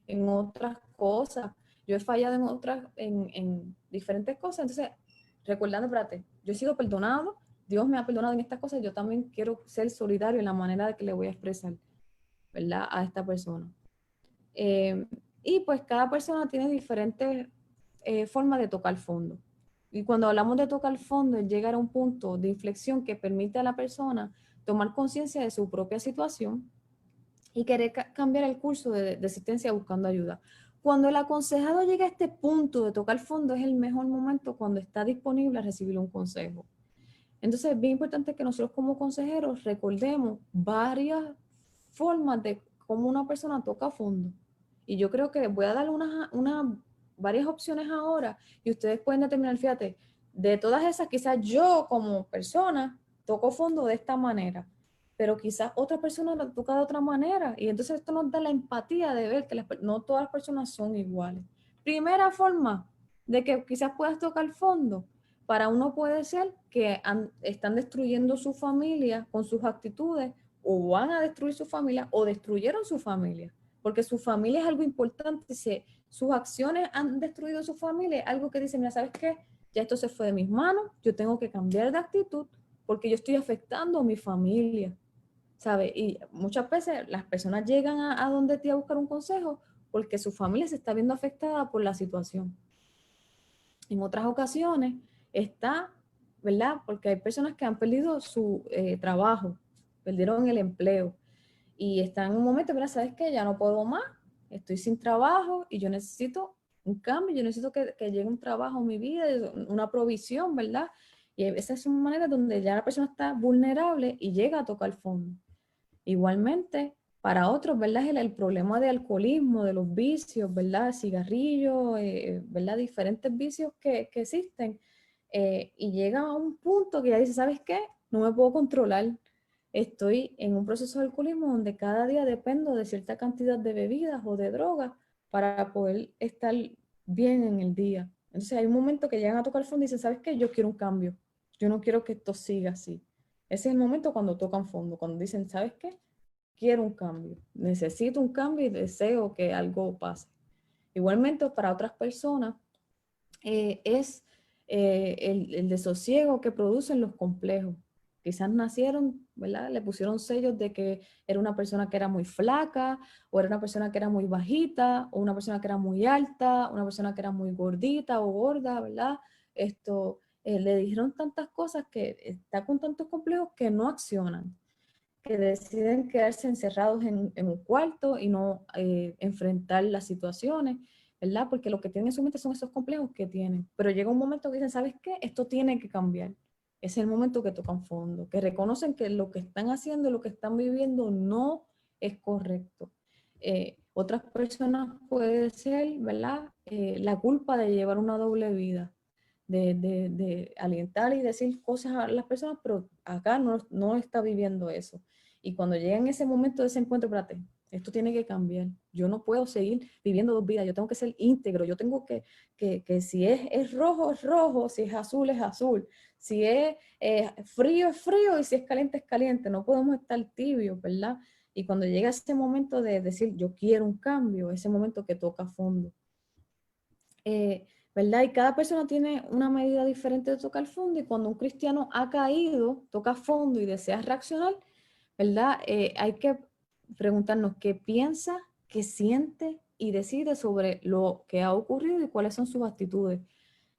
en otras cosas. Yo he fallado en diferentes cosas. Entonces, recordando, espérate, yo he sido perdonado, Dios me ha perdonado en estas cosas, yo también quiero ser solidario en la manera de que le voy a expresar, ¿verdad?, a esta persona. Y pues cada persona tiene diferentes formas de tocar fondo. Y cuando hablamos de tocar fondo, es llegar a un punto de inflexión que permite a la persona tomar conciencia de su propia situación y querer cambiar el curso de existencia buscando ayuda. Cuando el aconsejado llega a este punto de tocar fondo, es el mejor momento cuando está disponible a recibir un consejo. Entonces, es bien importante que nosotros como consejeros recordemos varias formas de cómo una persona toca fondo. Y yo creo que les voy a dar varias opciones ahora y ustedes pueden determinar, fíjate, de todas esas, quizás yo como persona toco fondo de esta manera, pero quizás otra persona lo toca de otra manera. Y entonces esto nos da la empatía de ver que no todas las personas son iguales. Primera forma de que quizás puedas tocar fondo, para uno puede ser que están destruyendo su familia con sus actitudes, o van a destruir su familia, o destruyeron su familia. Porque su familia es algo importante. Si sus acciones han destruido su familia, algo que dice, mira, ¿sabes qué? Ya esto se fue de mis manos, yo tengo que cambiar de actitud porque yo estoy afectando a mi familia, ¿sabes? Y muchas veces las personas llegan a donde ti a buscar un consejo porque su familia se está viendo afectada por la situación. En otras ocasiones está, ¿verdad? Porque hay personas que han perdido su trabajo, perdieron el empleo y están en un momento, ¿verdad? ¿Sabes qué? Ya no puedo más, estoy sin trabajo y yo necesito un cambio, yo necesito que llegue un trabajo en mi vida, una provisión, ¿verdad? Y esa es una manera donde ya la persona está vulnerable y llega a tocar fondo. Igualmente, para otros, ¿verdad? El problema de alcoholismo, de los vicios, ¿verdad? Cigarrillos, ¿verdad? Diferentes vicios que existen. Y llega a un punto que ya dice, ¿sabes qué? No me puedo controlar. Estoy en un proceso de alcoholismo donde cada día dependo de cierta cantidad de bebidas o de drogas para poder estar bien en el día. Entonces hay un momento que llegan a tocar fondo y dicen, ¿sabes qué? Yo quiero un cambio. Yo no quiero que esto siga así. Ese es el momento cuando tocan fondo, cuando dicen, ¿sabes qué? Quiero un cambio, necesito un cambio y deseo que algo pase. Igualmente para otras personas es el desosiego que producen los complejos. Quizás nacieron, ¿verdad? Le pusieron sellos de que era una persona que era muy flaca, o era una persona que era muy bajita, o una persona que era muy alta, una persona que era muy gordita o gorda, ¿verdad? Le dijeron tantas cosas que está con tantos complejos que no accionan, que deciden quedarse encerrados en un cuarto y no enfrentar las situaciones, ¿verdad? Porque lo que tienen en su mente son esos complejos que tienen. Pero llega un momento que dicen, ¿sabes qué? Esto tiene que cambiar. Es el momento que tocan fondo, que reconocen que lo que están haciendo, lo que están viviendo no es correcto. Otras personas puede ser, ¿verdad? La culpa de llevar una doble vida. De alientar y decir cosas a las personas, pero acá no está viviendo eso. Y cuando llega en ese momento de ese encuentro, espérate, esto tiene que cambiar. Yo no puedo seguir viviendo dos vidas, yo tengo que ser íntegro, yo tengo que si es rojo, es rojo, si es azul, es azul, si es frío, es frío, y si es caliente, no podemos estar tibios, ¿verdad? Y cuando llega ese momento de decir, yo quiero un cambio, ese momento que toca fondo. ¿verdad? Y cada persona tiene una medida diferente de tocar fondo, y cuando un cristiano ha caído, toca fondo y desea reaccionar, ¿verdad? Hay que preguntarnos qué piensa, qué siente y decide sobre lo que ha ocurrido y cuáles son sus actitudes.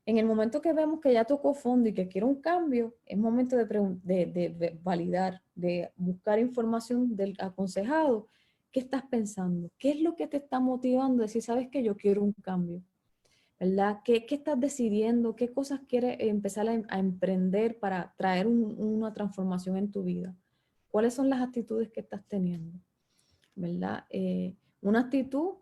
En el momento que vemos que ya tocó fondo y que quiere un cambio, es momento de validar, de buscar información del aconsejado. ¿Qué estás pensando? ¿Qué es lo que te está motivando a decir, sabes que yo quiero un cambio? ¿Verdad? ¿Qué estás decidiendo? ¿Qué cosas quieres empezar a emprender para traer una transformación en tu vida? ¿Cuáles son las actitudes que estás teniendo? ¿Verdad? Una actitud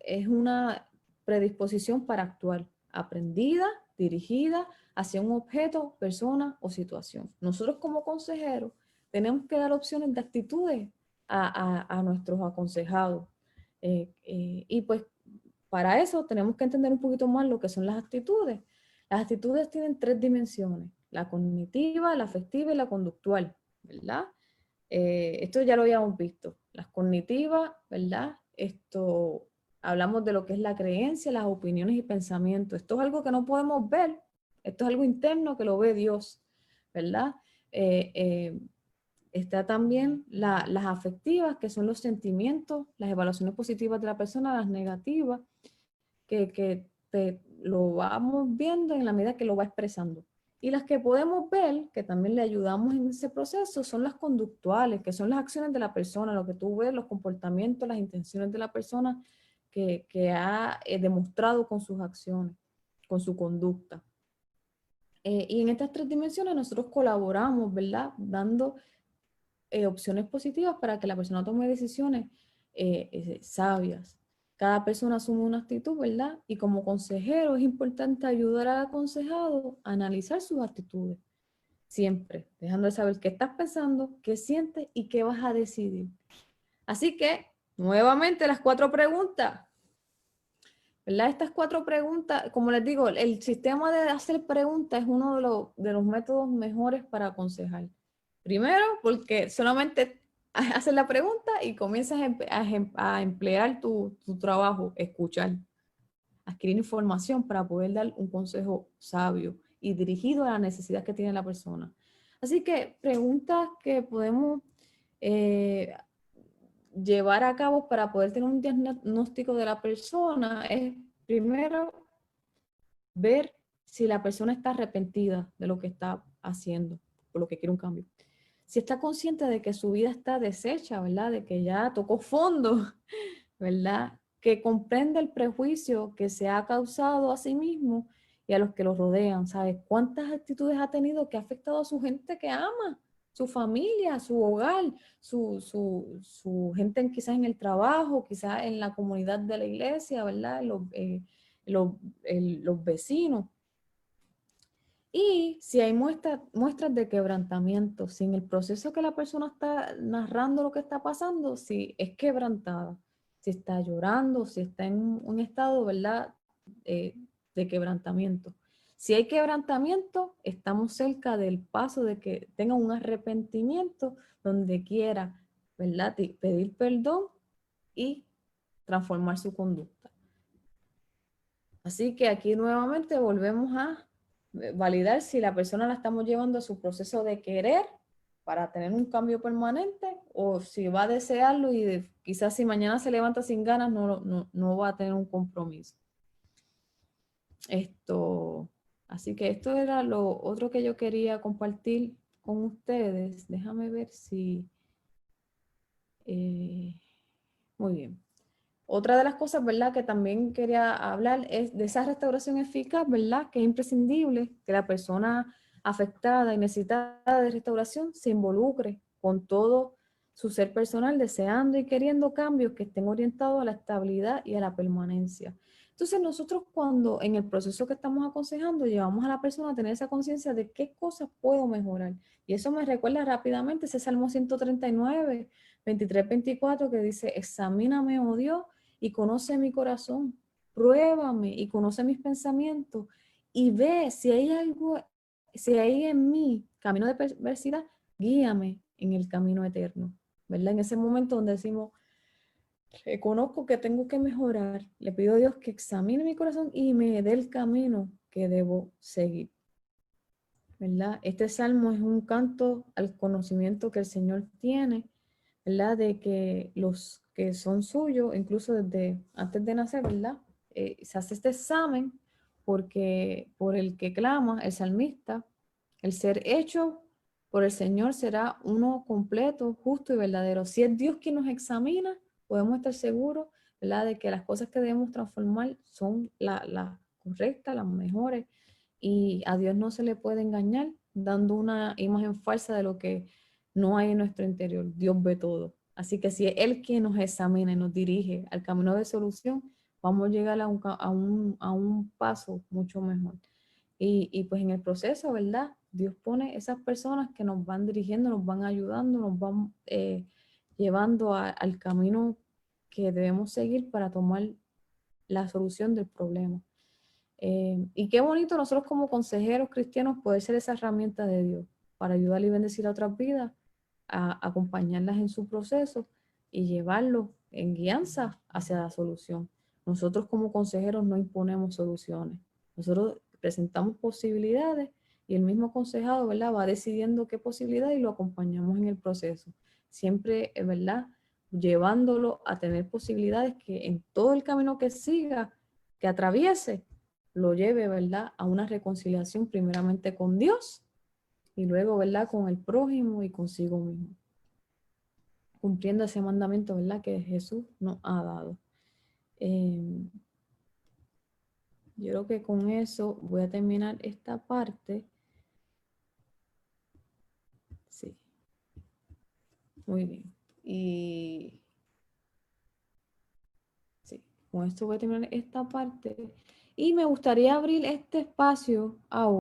es una predisposición para actuar, aprendida, dirigida hacia un objeto, persona o situación. Nosotros como consejeros tenemos que dar opciones de actitudes a nuestros aconsejados. Y pues para eso tenemos que entender un poquito más lo que son las actitudes. Las actitudes tienen 3 dimensiones: la cognitiva, la afectiva y la conductual, ¿verdad? Esto ya lo habíamos visto. Las cognitivas, ¿verdad? Esto, hablamos de lo que es la creencia, las opiniones y pensamientos. Esto es algo que no podemos ver. Esto es algo interno que lo ve Dios, ¿verdad? Está también las afectivas, que son los sentimientos, las evaluaciones positivas de la persona, las negativas, que lo vamos viendo en la medida que lo va expresando. Y las que podemos ver, que también le ayudamos en ese proceso, son las conductuales, que son las acciones de la persona, lo que tú ves, los comportamientos, las intenciones de la persona que ha demostrado con sus acciones, con su conducta. Y en estas 3 dimensiones nosotros colaboramos, ¿verdad? Dando opciones positivas para que la persona tome decisiones sabias. Cada persona asume una actitud, ¿verdad? Y como consejero es importante ayudar al aconsejado a analizar sus actitudes. Siempre, dejando de saber qué estás pensando, qué sientes y qué vas a decidir. Así que, nuevamente, las 4 preguntas. ¿Verdad? Estas 4 preguntas, como les digo, el sistema de hacer preguntas es uno de los métodos mejores para aconsejar. Primero, porque solamente haces la pregunta y comienzas a emplear tu trabajo, escuchar, adquirir información para poder dar un consejo sabio y dirigido a la necesidad que tiene la persona. Así que preguntas que podemos llevar a cabo para poder tener un diagnóstico de la persona es, primero, ver si la persona está arrepentida de lo que está haciendo, por lo que quiere un cambio. Si está consciente de que su vida está deshecha, ¿verdad? De que ya tocó fondo, ¿verdad? Que comprende el prejuicio que se ha causado a sí mismo y a los que lo rodean, ¿sabes? ¿Cuántas actitudes ha tenido que ha afectado a su gente que ama? Su familia, su hogar, su gente quizás en el trabajo, quizás en la comunidad de la iglesia, ¿verdad? Los vecinos. Y si hay muestras de quebrantamiento, si en el proceso que la persona está narrando lo que está pasando, si es quebrantada, si está llorando, si está en un estado, ¿verdad?, de quebrantamiento. Si hay quebrantamiento, estamos cerca del paso de que tenga un arrepentimiento donde quiera, ¿verdad?, pedir perdón y transformar su conducta. Así que aquí nuevamente volvemos a validar si la persona la estamos llevando a su proceso de querer para tener un cambio permanente, o si va a desearlo y quizás si mañana se levanta sin ganas no va a tener un compromiso. Así que esto era lo otro que yo quería compartir con ustedes. Déjame ver si... muy bien. Otra de las cosas, ¿verdad?, que también quería hablar es de esa restauración eficaz, ¿verdad?, que es imprescindible que la persona afectada y necesitada de restauración se involucre con todo su ser personal, deseando y queriendo cambios que estén orientados a la estabilidad y a la permanencia. Entonces nosotros, cuando en el proceso que estamos aconsejando, llevamos a la persona a tener esa conciencia de qué cosas puedo mejorar. Y eso me recuerda rápidamente ese Salmo 139, 23, 24, que dice: examíname, oh Dios, y conoce mi corazón, pruébame y conoce mis pensamientos, y ve si hay algo, si hay en mí camino de perversidad, guíame en el camino eterno, ¿verdad? En ese momento donde decimos, Reconozco que tengo que mejorar. Le pido a Dios que examine mi corazón y me dé el camino que debo seguir. ¿Verdad? Este salmo es un canto al conocimiento que el Señor tiene, ¿verdad? De que los que son suyos, incluso desde antes de nacer, ¿verdad? Se hace este examen porque por el que clama el salmista, el ser hecho por el Señor será uno completo, justo y verdadero. Si es Dios quien nos examina, podemos estar seguros, ¿verdad? De que las cosas que debemos transformar son las correctas, las mejores, y a Dios no se le puede engañar dando una imagen falsa de lo que no hay en nuestro interior. Dios ve todo. Así que si es Él quien nos examina y nos dirige al camino de solución, vamos a llegar a un paso mucho mejor. Y pues en el proceso, ¿verdad? Dios pone esas personas que nos van dirigiendo, nos van ayudando, nos van llevando al camino que debemos seguir para tomar la solución del problema. Y qué bonito nosotros como consejeros cristianos poder ser esa herramienta de Dios para ayudar y bendecir a otras vidas, a acompañarlas en su proceso y llevarlos en guianza hacia la solución. Nosotros como consejeros no imponemos soluciones. Nosotros presentamos posibilidades y el mismo aconsejado, ¿verdad?, va decidiendo qué posibilidad y lo acompañamos en el proceso. Siempre, ¿verdad?, llevándolo a tener posibilidades que en todo el camino que siga, que atraviese, lo lleve, ¿verdad?, a una reconciliación primeramente con Dios y luego, ¿verdad?, con el prójimo y consigo mismo, cumpliendo ese mandamiento, ¿verdad?, que Jesús nos ha dado. Yo creo que con eso voy a terminar esta parte. Sí. Muy bien. Y sí, con esto voy a terminar esta parte. Y me gustaría abrir este espacio ahora.